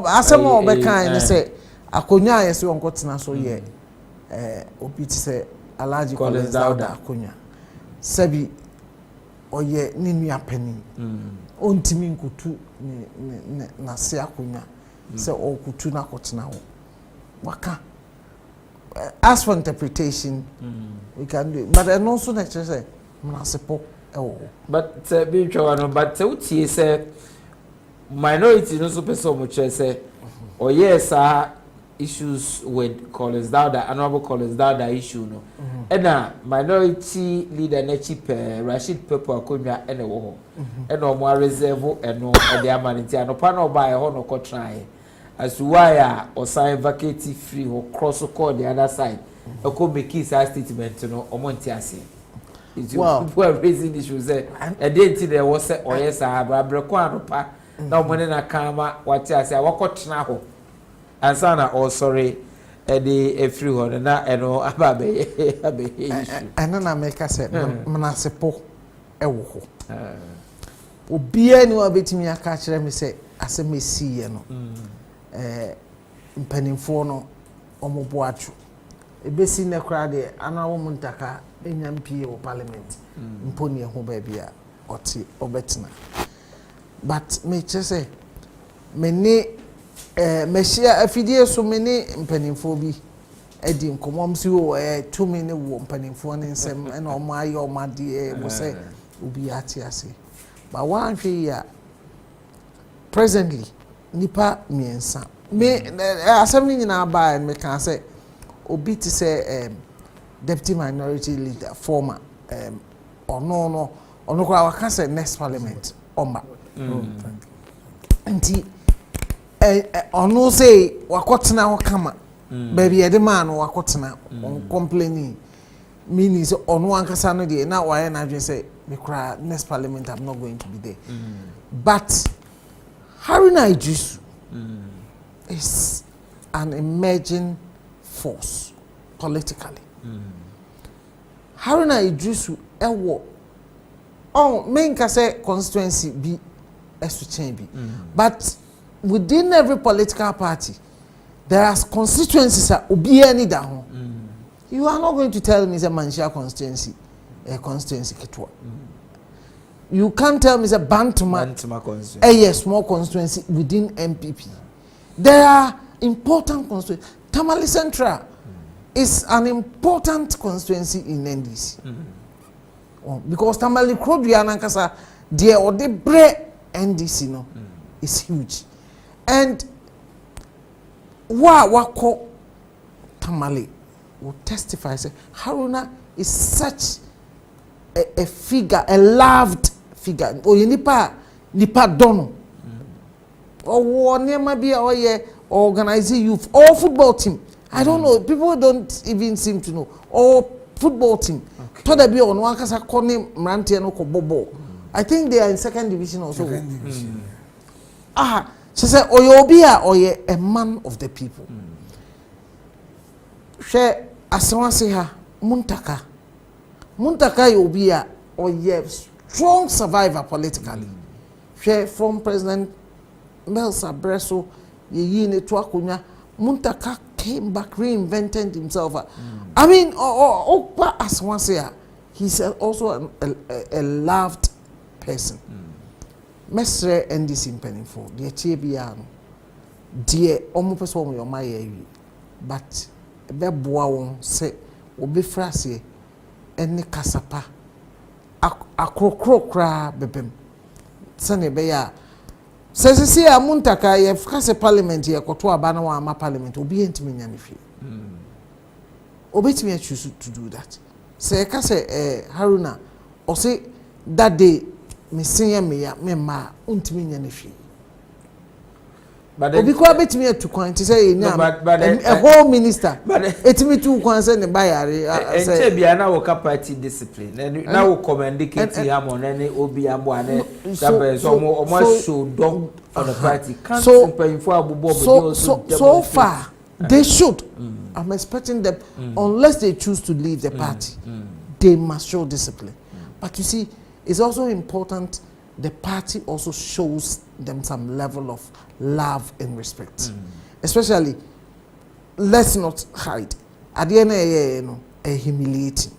asem o be kan say akonya ayese won tena so ye obi ti say Alhaji Collins Dauda akonya sabi oye ni nua pani ontimi nkutu na se akonya say okutu na kotena ho waka as for interpretation we can do it. But and also next say municipal but be no but utie say minority no so person mo say oh yes issues with Collins Dauda honorable Collins Dauda issue no and minority leader na chief Rashid Pepo Akonwa ene wo ho and o mo reserve eno e dey amanity anopa na oba e ho no ko try as why or sign vacate free or cross call the other side e ko make his statement no o mo ntiase well people are raising issues say e dey nti there was say oh yes abreko anopa na o mo ne na kama watiase awakotena ho ansa na o sorry e dey free ho na eno ababe issue ana na make say mnasepo e wo ho obia ni obetimi aka kire me say asemesi ye no mpanimfo no omobo acho ebesi ne kra de anawo muntaka enyampie wo parliament mponi ho ba bia oti obetena but me chese me ni mehia afidie so me ni mpanimfo bi edi nkomom si wo 2 minute wo mpanimfo ne nsem na omo aye omade mo say obi ati ase but one hwe ya presently nipa miensa me asemi nyina ba me kan say obi ti say deputy minority leader former ono kwa waka say next parliament oma nti ono say wakotena ho kama baby ede man wakotena on complaining meaning say ono ankasa no de na why na dwe say me kra next parliament I'm not going to be there but Haruna Idrisu is an emerging force politically. Haruna Idrisu ewo main kase constituency bi esuchen bi but within every political party there are constituencies that obi any da ho. You are not going to tell me say Manchia constituency constituency ketwa. You can't tell me say Bantama constituency. A small constituency within MPP. There are important constituencies. Tamale Central is an important constituency in NDC. Because Tamale Krobiana Kasa, dear or the bre NDC no is huge. And wako Tamale will testify say Haruna is such a figure, a loved figure. Oh, you nipa dono. Or near be organizing youth or football team. I don't know. People don't even seem to know. Or football team. Toda on one kasa kone mranti no ko bobo. I think they are in second division also. Second division. she said oyobia oye a man of the people. She asawase ha muntaka yobia oye strong survivor politically. She from President Melsa Bresso ye ne to akonya muntaka came back, reinvented himself. I mean, Opa asawase he's also a loved person. Mesre NDC penifo de chebia no de omo person wo ma ye but be boa won se obi frase ene kasapa akrokra bebem sane be ya se amuntaka ye frase parliament ye koto aba na wa ama parliament obi entimi nya ne fie obetimi choose to do that se ka se Haruna o say that day me senya me ya me ma untimi nya ne hwe but obi ko abetimi to kwan ti say nya a whole minister etimi to kwan say ne bayare say enche bia na wo party discipline na wo communicate hamon na obi amo ane that so omo show dog for the party can't for abubo so far they should I'm expecting them unless they choose to leave the party they must show discipline but you see it's also important the party also shows them some level of love and respect. Especially, let's not hide. At the end of the day, humiliating.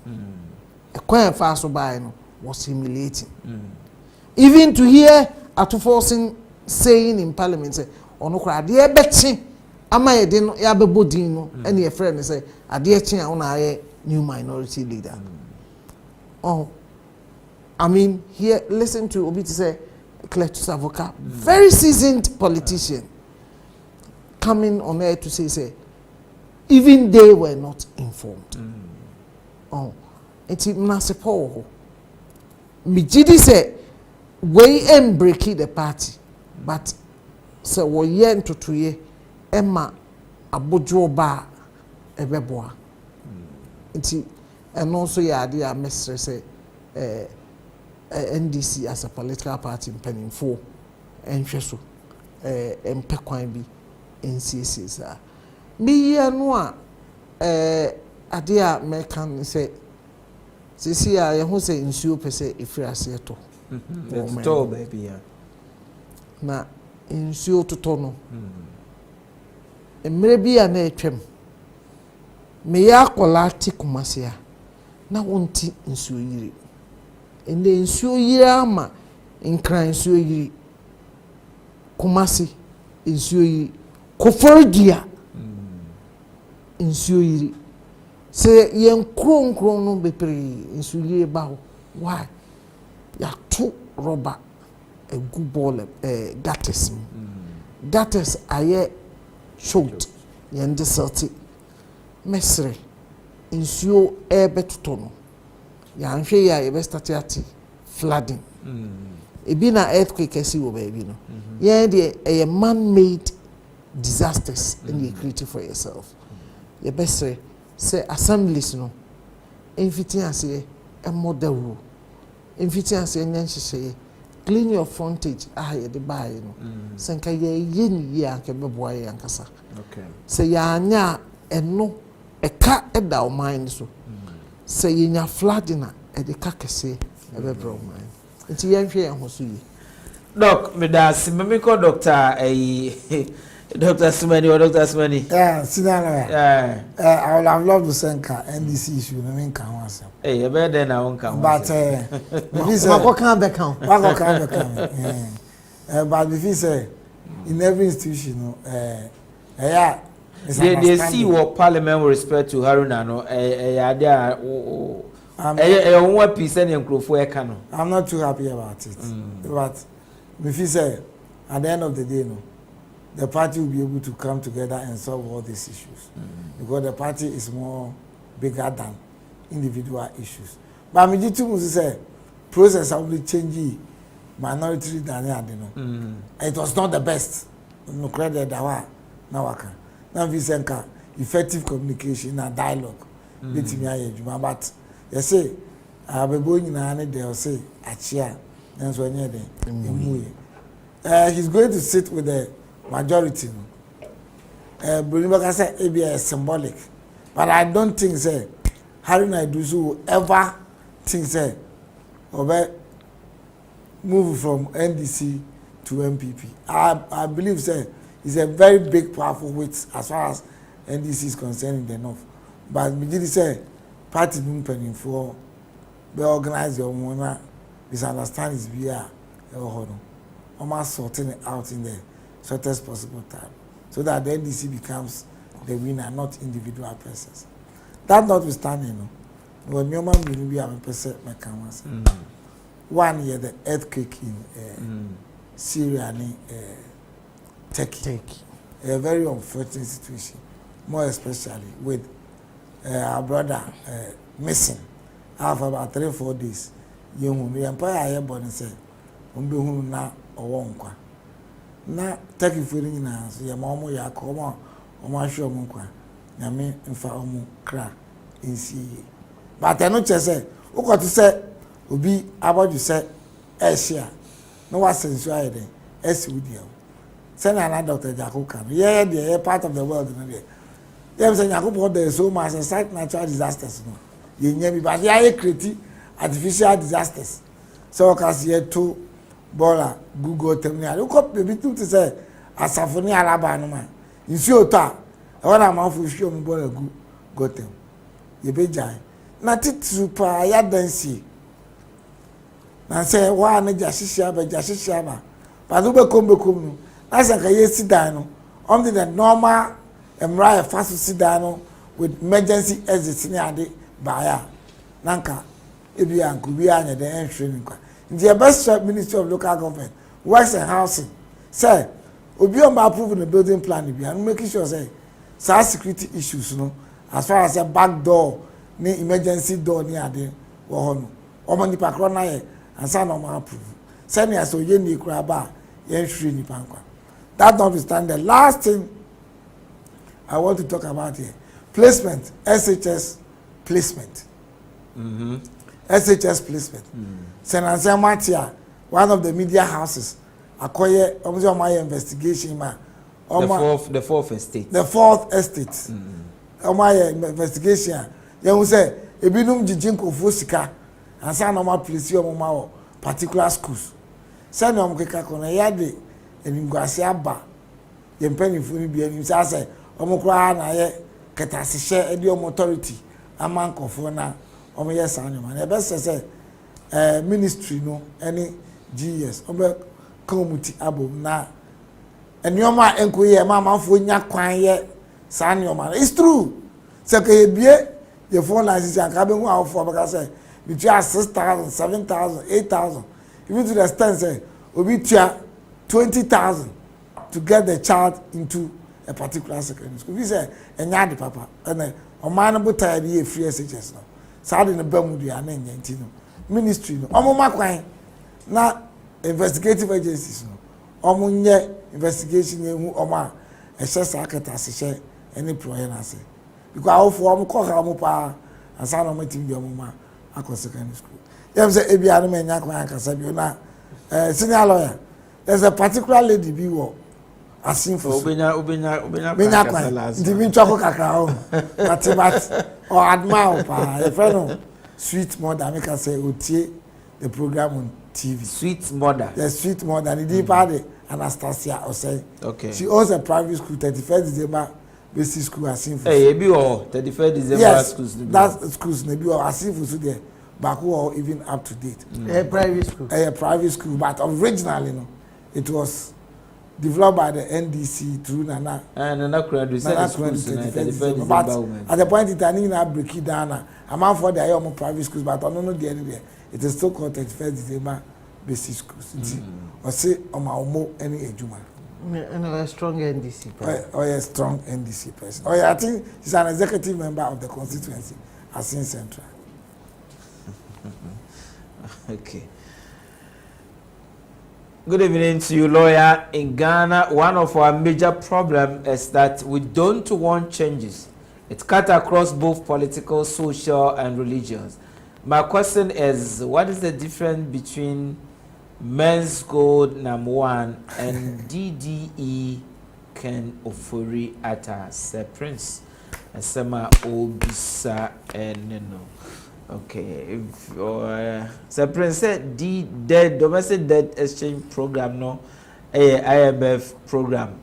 A quiet fast by was humiliating. Even to hear Atuforcing saying in parliament, say, "Ono kwa dear Betsy, ama ye dino ya bebodino," and your friend say, "Adear Chia ona new minority leader." Oh. I mean, here, listen to Obi to say, Cletus Avoka, very seasoned politician, coming on air to say, even they were not informed. Oh, it's Mnasepo. Mijidi say, we am breaking the party, but so we yen to 2 years, Emma Abujo Ba Ebeboa. And also, yeah, dear Mr. say, NDC as a political party in Penning 4 and Cheso and Pekwan B in CCs. Me no adia American say CC who say in Sue per se if you are seto. It's tall baby. Na in Sue to tono. And maybe a nature me ya kolati kumasia na wonti in Sue. And then so yama in crying so ye Kumasi in so ye Kofordia in so ye say yen crown no be pre in so ye bow. Why? Ya two rubber a good ball gatters. Gatters aye short yen deserti mesre in so betutono. Ya nhwe ya ebe start flooding. Ebi na earthquake esi wo baby no. Yeah, a man-made disasters and you create for yourself. You best say assemblies no. Infitian say a model rule. Infitian say nyanshi say clean your frontage ye de buy no. Senka ye ni anke beboa ye ankasa. Okay. Say ya anya eno e ka e da o mind so. Say nya flooding e de ka kese e be bro mind. Nti ye nhwe en hoso yi. Doc, me da simemiko doctor Dr. Smani or Dr. Smani. Yeah, sit down there. I would have loved to send NDC issue. I mean, can answer. Hey, you better than I won't come. But what can't become? But if you say in every institution, yeah, they see what Parliament will respect to Haruna. No, I'm not too happy about it. But if you say at the end of the day, no. The party will be able to come together and solve all these issues because the party is more bigger than individual issues. But I mean, you say process will change minority than it was not the best. No credit that now we say effective communication and dialogue between me but you say I be going in they'll say achia and so he's going to sit with the majority. Brunibaka said it be symbolic, but I don't think say Harry Naidusu will ever think say or move from NDC to MPP. I believe say it's a very big powerful weight as far as NDC is concerned in the north. But we did say party movement for be organize your own misunderstandings be almost sorting it out in the shortest possible time, so that the NDC becomes the winner, not individual persons. That notwithstanding, when your man will be a person, my cameras. 1 year the earthquake in Syria and Turkey. A very unfortunate situation, more especially with our brother missing after about 3-4 days. The empire I born and said, na owonkwa na Turkey furi nyina so ye ma omo ya ka omo ahwe omo nkwa na me mfa omo kra nsi but eno che se ukoto se obi abodu se ehia no wa sensu ayede esi wudi o se na na Dr. Jacob kan ye dey part of the world no dey dem say Jacob there so much site natural disasters no ye nya bi but ye create artificial disasters so cause ye to bola Google terminal you cop baby to say asafoni alaba no ma nsi ota e wana amanfo hwe mu bola go tem ye be jai na titu pa ya dansi na say wa na jashisha ba but ube kom no na say ka ye sidan no on the normal emra fast sidan no with emergency exit ni ade baya nanka ebi anku bi anya the entrance kwa the best Ministry of Local Government Works and Housing say obi o ma approve the building plan bi and making sure say security issues no as far as a back door ni emergency door ni ade wo ho no o mo nipa kro na ye ansa na o ma approve say ni aso ye ni kura ba ye nhwiri nipa nkwa. That notwithstanding, the last thing I want to talk about here, placement, SHS placement. SHS placement. Senanse Matia, one of the media houses, acquire almost my investigation. The fourth estate. The fourth estate. My investigation. You say, Ebinum Jijinko Fusika, and some of my police or particular schools. Send them Kekakona Yadi, and Imguasiaba, the penny for me, and you say, Omokra, na ye, Katasisha, Edium authority, a man confona. Omo yes anyoma na best say ministry no any GS omo community abo na enyoma enkoye ma manfo nya kwan ye sa anyoma. It's true say ke ebie ye phone license aka be hu awfo baka say between 6,000 7,000 8,000 even to the extent say obi tia 20,000 to get the child into a particular secondary school. We say enya de papa and o man no tired ye free SHS no Sadi na Bermudu ya na nyanti no ministry no omo makwan na investigative agencies no omo nye investigation ehu omo a ehye sakata se any problem na se because awfo omo ko ha omo pa ansa na omo tim bi omo ma akọ secondary school dem say ebia no menya kwan akasa bi na senior lawyer there's a particular lady bi wo asin for obenya kwan di mi choko kakra o matimat or admire pa a friend sweet mother make us say otie the program on TV. Sweet mother. The sweet mother the deep party Anastasia or say okay she owns a private school 31st December basic school asin for eh ebi o 31st December yes, schools that schools maybe or asin for so there back or even up to date private school private school but originally no it was developed by the NDC through Nana. And Nana Kuradu said schools but at the point it I need to break it down. I'm out for the private schools, but I don't know the end there. It is still called 31st December basic schools. Or say any ejuma. And a strong NDC person. Or a strong NDC person. Or I think he's an executive member of the constituency as in Central. Okay. Good evening to you, lawyer. In Ghana, one of our major problems is that we don't want changes. It cuts across both political, social, and religions. My question is, what is the difference between Men's Gold #1 and DDE Ken Ofori Atta Prince Asema Obisa Eneno. Okay, if Prince said the domestic debt exchange program no IMF program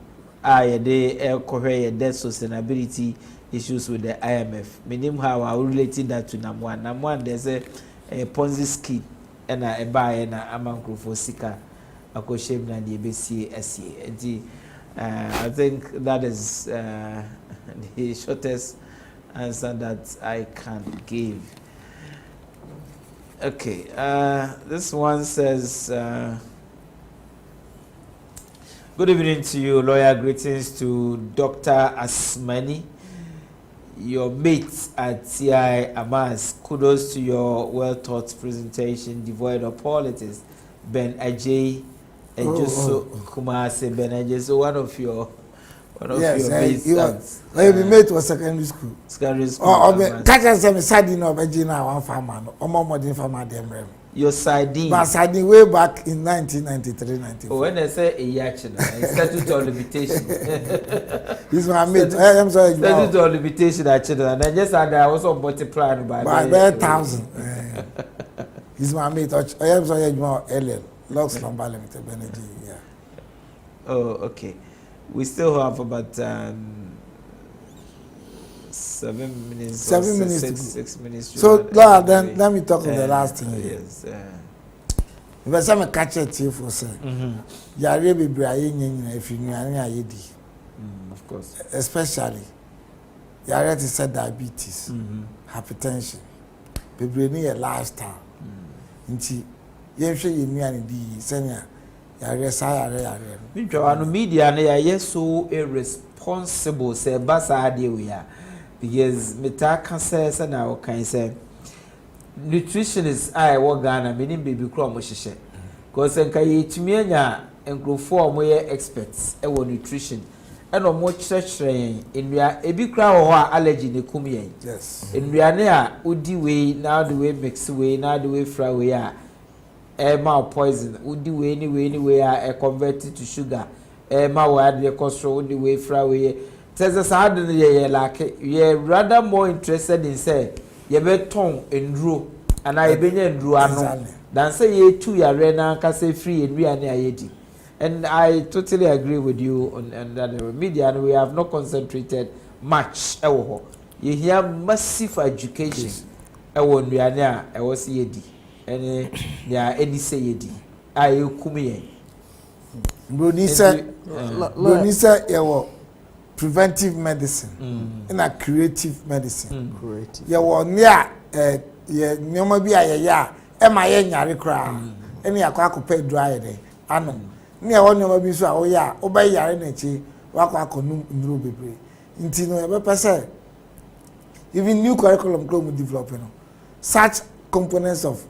they cover debt sustainability issues with the IMF. Meaning how I related that to #1. #1 there's a Ponzi scheme and a buy and a amount for sika akoshem na the BC SC. I think that is the shortest answer that I can give. Okay, this one says, good evening to you, lawyer. Greetings to Dr. Asmani, your mate at CI Amas. Kudos to your well-taught presentation, devoid of politics. Ben Ajay, Ejoso Kumase Ben Ajay. So one of your mates. My mate was secondary school. Secondary school. Catch us some sardine of Regina, one farmer, or more modern farmer than your sardine. But sardine way back in 1993-94. Oh, when I say a yachin, statute of limitation. This my mate. I am sorry. Statute of limitation, actually, and I just had I also multiplied by 1,000. He's my mate. I am sorry, LL. Locks Lumber Limited, Benedict. Yeah. Oh, okay. We still have about 7 minutes. 7 minutes. 6 minutes. So, then let me talk on the last thing. Yes. If I say catch a chief for say, you are really Brian if you knew any of course. Especially, you are ready to say diabetes, hypertension, people need a lifestyle. Inti, you should you knew any senior. Media na so irresponsible say basa dey we are because metaka say na can say nutritionists I work Ghana meaning baby kro mo hihye because nka yetumi anya enkrofo mo ye experts e wo nutrition e no mo kyerɛkyerɛ enua ebi kra wo ho a allergy ne kum yen yes enua ne a odi we na the way mix we na the way fry we a mouth poison would do anyway I convert it to sugar ma word the control would the way fry way says us hard like ye rather more interested in say ye be tongue and drew and I be drew ano than say ye two ya rena can say free and we are near yeti and I totally agree with you on that the media and we have not concentrated much you hear massive education we are near I was yedi and yeah, any say yedi. I kumi. Brunisa, preventive medicine. In a creative medicine. Creative. Yeah, well, near nyoma bi ya. Ema ye nyare kra. Eni akwa akopɛ dry dey. Ano. Near one nyoma bi so a oya, obɛ yare na chi, wakwa akonum nduro bebre. Nti no ebe pese. Even new curriculum club develop such components of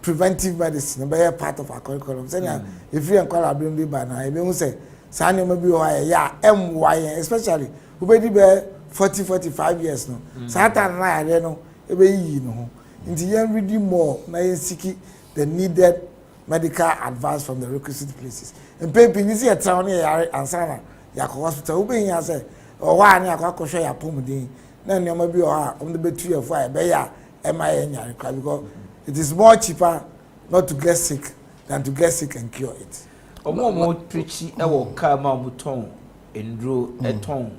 preventive medicine be a part of our curriculum. Say if you enquire bring the by now, you say say maybe MY especially who be 40-45 years no. Satan na there no e be yi no. Nti yen read more na yen seek the needed medical advice from the requisite places. And people ni say town here answer na yakọ hospital who be here say o wa na yakọ akọhwe ya pomudin na nyoma bi o ha on the betu ya fo be ya MY nyare because it is more cheaper not to get sick than to get sick and cure it. Omo preachy e wo car ma mo ton endro e ton.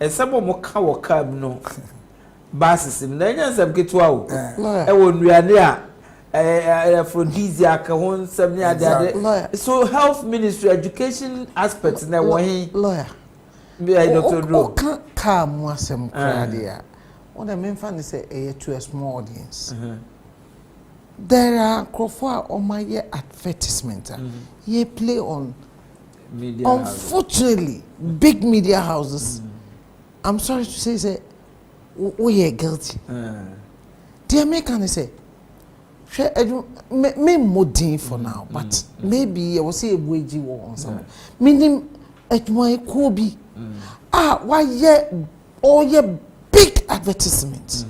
E sabo mo ka wo car no basis na nya nsam ketua wo. E wo nnuane a aphrodisiac ho nsam ne ade. So health ministry education aspects na wo hin lawyer. Be I Dr. Dro. Car mo asem kra dia. What I mean fan say to a small audience. There are on my advertisement. Ye play on Media unfortunately big media houses. I'm sorry to say we are guilty. The American say me modern for now, but maybe I will say a wage war on some. Meaning at my Kobe. Why all ye big advertisements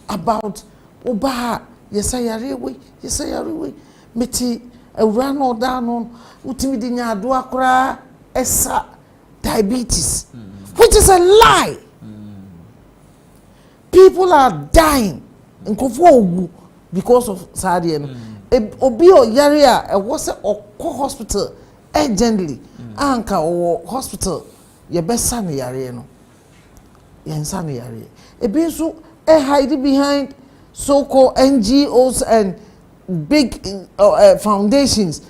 about Oba. Yes, I are we. Yes, I are we. Meti ewura no da no utimi di nya ado akora esa diabetes which is a lie. People are dying nkofo because of sadie no obi o yare a e wo se okọ hospital urgently anka o hospital ye besa no yare no ye nsa no yare ebi so hide behind so-called NGOs and big foundations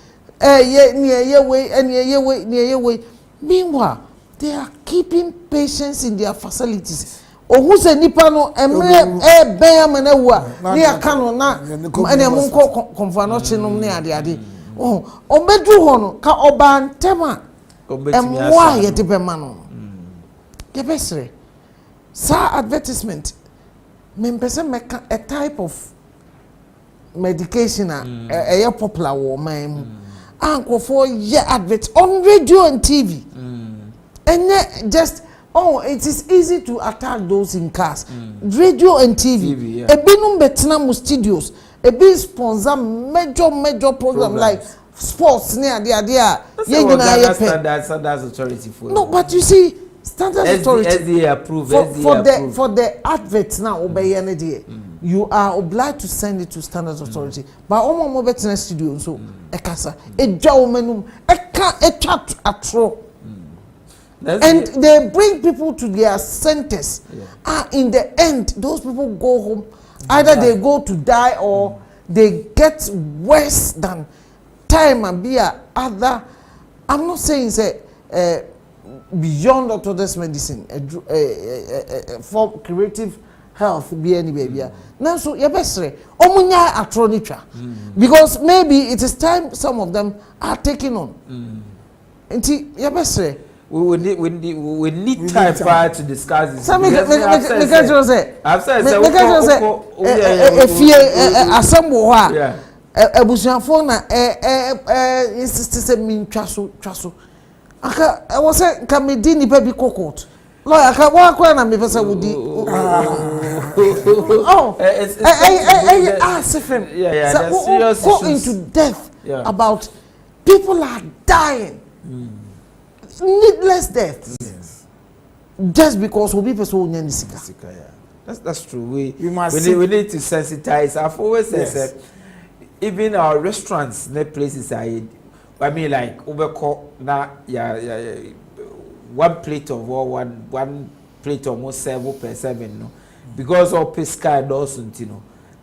meanwhile they are keeping patients in their facilities. Ohu se nipa no emre ben amanawa ne aka no na ene monko konfano chinom ne ade obedu ho no ka oba ntema emwa ye de be ma no ye besre sa advertisement membese meka a type of medication a popular wo man anko for ye advert on radio and TV and just it is easy to attack those in cars. Radio and TV. Ebinum betna mu studios. Ebi sponsor major program like sports near the idea. Standards authority for. No, but you see, standard authority. SDA approved. For the adverts now obey any you are obliged to send it to standards authority. But omo mo betna studio so ekasa eja omenum eka chat atro. And they bring people to their centers. In the end, those people go home. Either they go to die or they get worse than time and be other. I'm not saying say beyond orthodox medicine for creative health be any baby. Now so your best omunya atronicha because maybe it is time some of them are taking on. Nti your best we need time to discuss this. Some because I've said assemble ha ebusuafo na insist say min twaso aka I was say can me di nipa bi court lawyer aka wa kwa na me pesa wudi Sifem serious go into death about people are dying. Needless deaths. Yes. Just because we people so sika. That's true. We need to sensitize. I've always said even our restaurants, the places I mean like overco na one plate of one plate almost 7 per 7 no because of pesca doesn't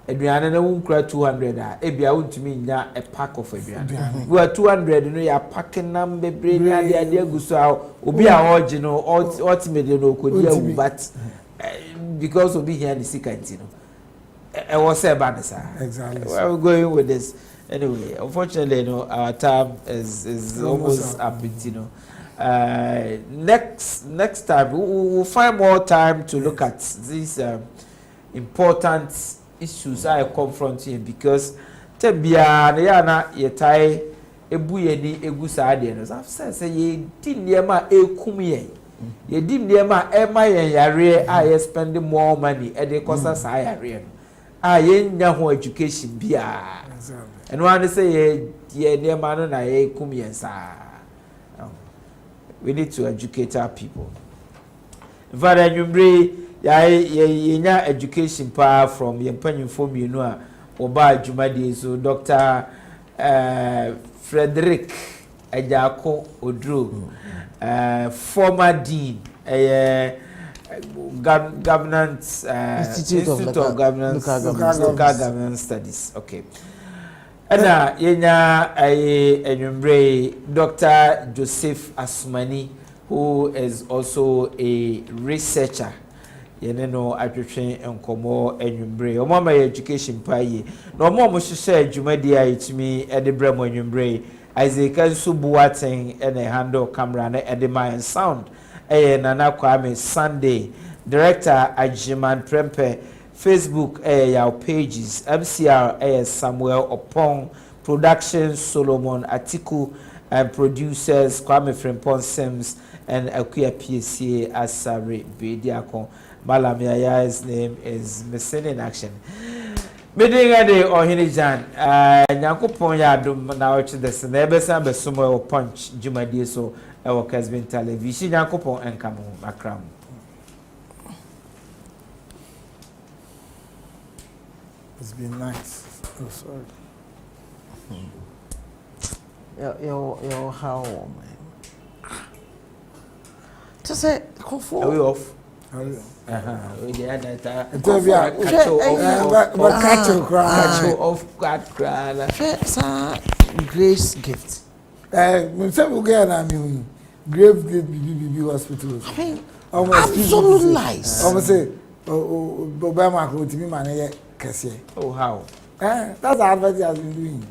aduane na wunkura 200 ebia wuntumi nya a pack of aduane we are 200 no ya packing nam bebre na de aguso a obi a oje no ultimately no kodi awu but because obi here the secret I was say bad sir exactly where are we going with this anyway unfortunately our time is almost up next time we'll find more time to look at these important issues I confront him because tebia na yetai ebu yeni egu saade no I've said say ye di niema ekum ye di niema ema ye yare I spend more money e dey cost sa yare no ye nya ho education bia and one say ye niema no na ye ekum ye sa we need to educate our people Father Nyumbre nya education pa from yempanyimfo mienu a oba adwumade so Dr. Frederick Ejako Odro former dean governance Institute of Governance Local Governance Studies okay ana yenya enyumbre Dr. Joseph Asumani who is also a researcher yeneno atwetwe enkomo enwumbre omama education paye no omo hyehyɛ adwumadi a yitimi edebra mo enwumbre Isaac Nsubuaten ene handle camera na edema sound nana Kwame Sunday director Ajiman Prempe Facebook your pages MCR Samuel Opong production Solomon Atiku and producers Kwame Frimpon Sims and Akuya PSA Asare Bediakon Malam Yaya's name is Missing in Action. Bidding a day or Ohene Gyan, Yankopon Yadum now to the Senebesa, but somewhere punch Juma Dia so our Kessben television, Yankopon and come home, Macram. It's been nice. Oh, sorry. Yo, how, man? Just say, Are we off? Grace gift. Grave gift BB hospitals. Absolute lies. I'm say, Obama to me man Kessben. Oh, how? That's the advert he has been doing.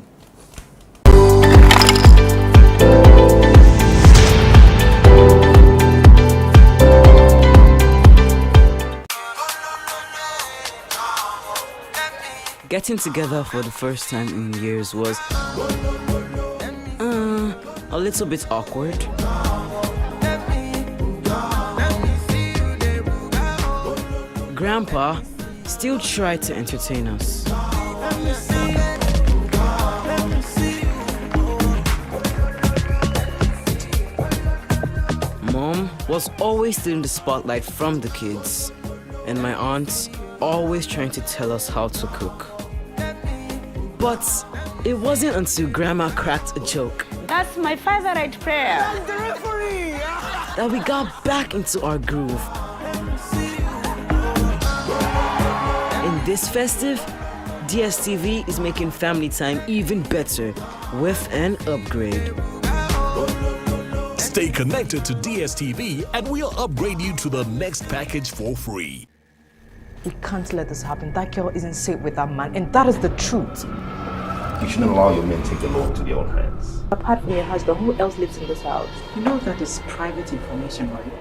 Getting together for the first time in years was a little bit awkward. Grandpa still tried to entertain us. Mom was always stealing the spotlight from the kids, and my aunts always trying to tell us how to cook. But it wasn't until Grandma cracked a joke. That's my favorite prayer. That we got back into our groove. In this festive, DSTV is making family time even better with an upgrade. Stay connected to DSTV and we'll upgrade you to the next package for free. We can't let this happen. That girl isn't safe with that man, and that is the truth. You shouldn't allow your men to take the law into their own hands. Apart from your husband, who else lives in this house? You know that is private information, right?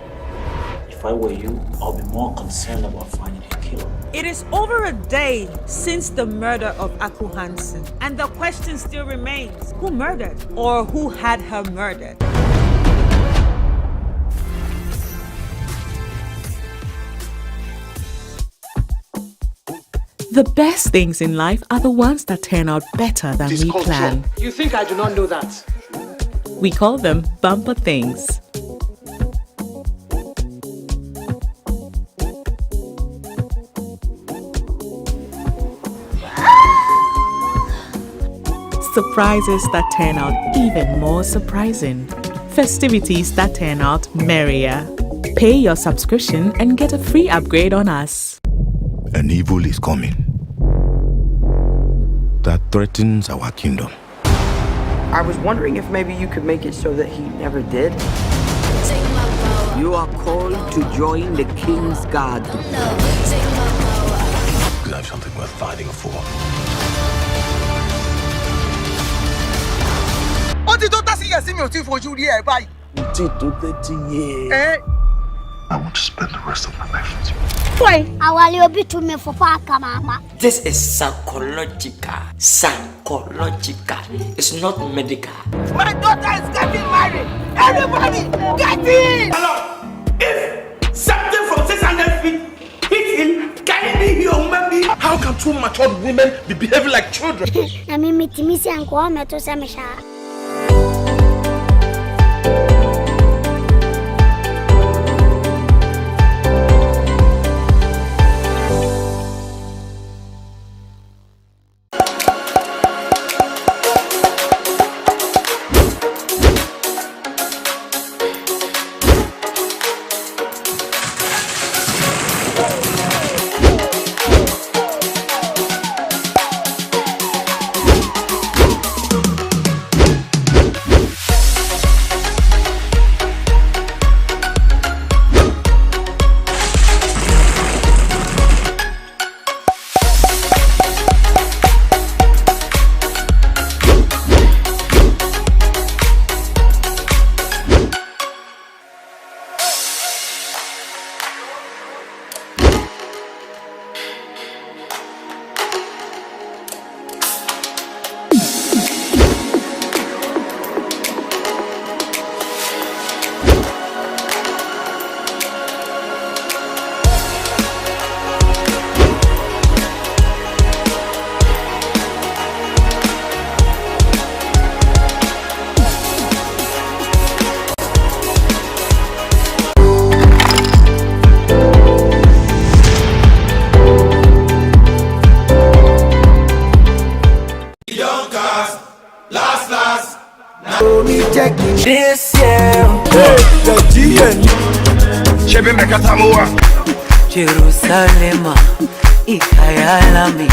If I were you, I'll be more concerned about finding a killer. It is over a day since the murder of Aku Hansen, and the question still remains: who murdered or who had her murdered? The best things in life are the ones that turn out better than we plan. You think I do not know that? We call them bumper things. Surprises that turn out even more surprising. Festivities that turn out merrier. Pay your subscription and get a free upgrade on us. An evil is coming that threatens our kingdom. I was wondering if maybe you could make it so that he never did. You are called to join the King's Guard. Because I have something worth fighting for. What did you see as you for Julia by? 30 years. I want to spend the rest of my life with you. Why? I will be to me for Parker, Mama. This is psychological. Psychological. It's not medical. My daughter is getting married. Everybody, get in! Hello. If something from 600 feet hit him, can he be human being? How can two matured women be behaving like children? I mean, me and go home to Samisha. last. Now me checking this year. The GNU. Chebe Mekatamoa. Jerusalem, Ikayalami.